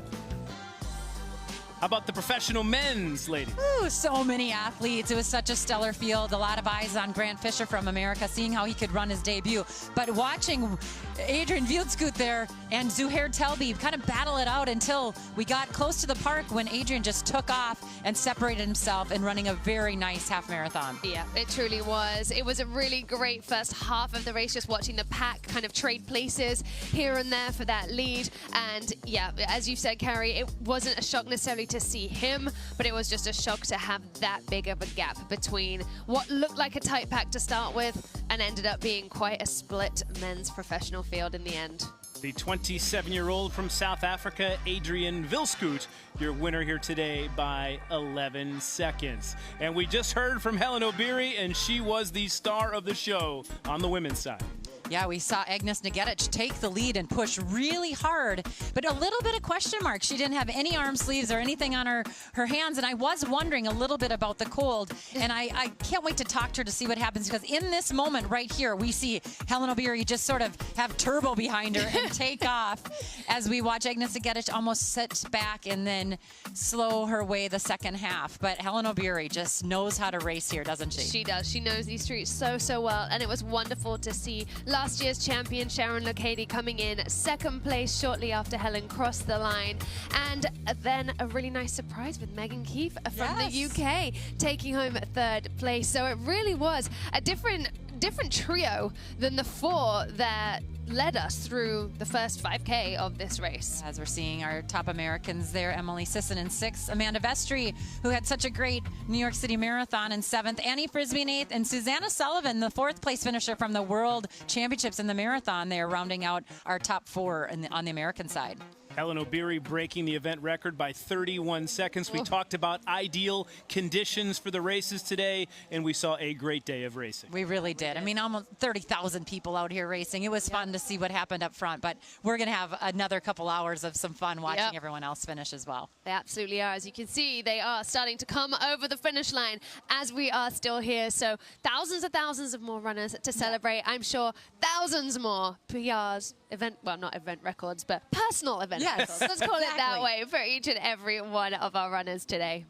How about the professional men's, ladies? Ooh, so many athletes. It was such a stellar field. A lot of eyes on Grant Fisher from America, seeing how he could run his debut. But watching Adriaan Wildschutt there and Zuhair Telby kind of battle it out until we got close to the park when Adriaan just took off and separated himself and running a very nice half marathon. Yeah, it truly was. It was a really great first half of the race, just watching the pack kind of trade places here and there for that lead. And yeah, as you said, Carrie, it wasn't a shock necessarily to see him, but it was just a shock to have that big of a gap between what looked like a tight pack to start with and ended up being quite a split men's professional field in the end. The 27-year-old from South Africa, Adriaan Wildschutt, your winner here today by 11 seconds. And we just heard from Hellen Obiri, and she was the star of the show on the women's side. Yeah, we saw Agnes Negedic take the lead and push really hard, but a little bit of question mark. She didn't have any arm sleeves or anything on her hands, and I was wondering a little bit about the cold, and I can't wait to talk to her to see what happens, because in this moment right here, we see Hellen Obiri just sort of have turbo behind her and take off as we watch Agnes Negedic almost sit back and then slow her way the second half. But Hellen Obiri just knows how to race here, doesn't she? She does. She knows these streets so well, and it was wonderful to see last year's champion Sharon Lokedi coming in second place shortly after Hellen crossed the line. And then a really nice surprise with Megan Keefe from the UK taking home third place. So it really was a different trio than the four that led us through the first 5K of this race. As we're seeing our top Americans there, Emily Sisson in 6th, Amanda Vestry, who had such a great New York City Marathon, in 7th, Annie Frisbee in 8th, and Susanna Sullivan, the 4th place finisher from the World Championships in the marathon. They are rounding out our top 4 on the American side. Hellen Obiri breaking the event record by 31 seconds. We talked about ideal conditions for the races today, and we saw a great day of racing. We really did. I mean, almost 30,000 people out here racing. It was fun to see what happened up front, but we're going to have another couple hours of some fun watching everyone else finish as well. They absolutely are. As you can see, they are starting to come over the finish line as we are still here. So thousands of more runners to celebrate. I'm sure thousands more PRs, not event records, but personal event records. Let's call it that way for each and every one of our runners today.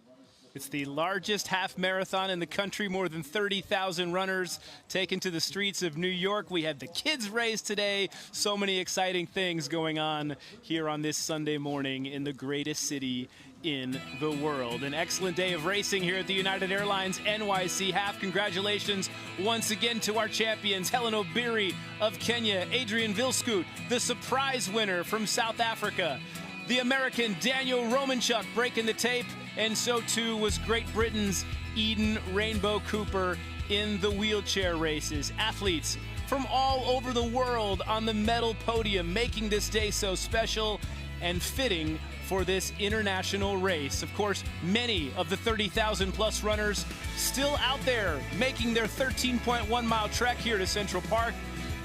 It's the largest half marathon in the country, more than 30,000 runners taken to the streets of New York. We had the kids race today. So many exciting things going on here on this Sunday morning in the greatest city in the world. An excellent day of racing here at the United Airlines NYC half. Congratulations once again to our champions, Hellen Obiri of Kenya, Adriaan Wildschutt, the surprise winner from South Africa, the American Daniel Romanchuk breaking the tape, and so too was Great Britain's Eden Rainbow Cooper in the wheelchair races. Athletes from all over the world on the medal podium, making this day so special and fitting for this international race. Of course, many of the 30,000 plus runners still out there making their 13.1 mile trek here to Central Park.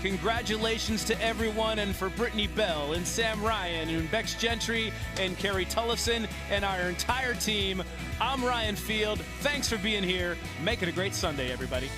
Congratulations to everyone, and for Brittany Bell and Sam Ryan and Bex Gentry and Carrie Tullison and our entire team, I'm Ryan Field. Thanks for being here. Make it a great Sunday, everybody.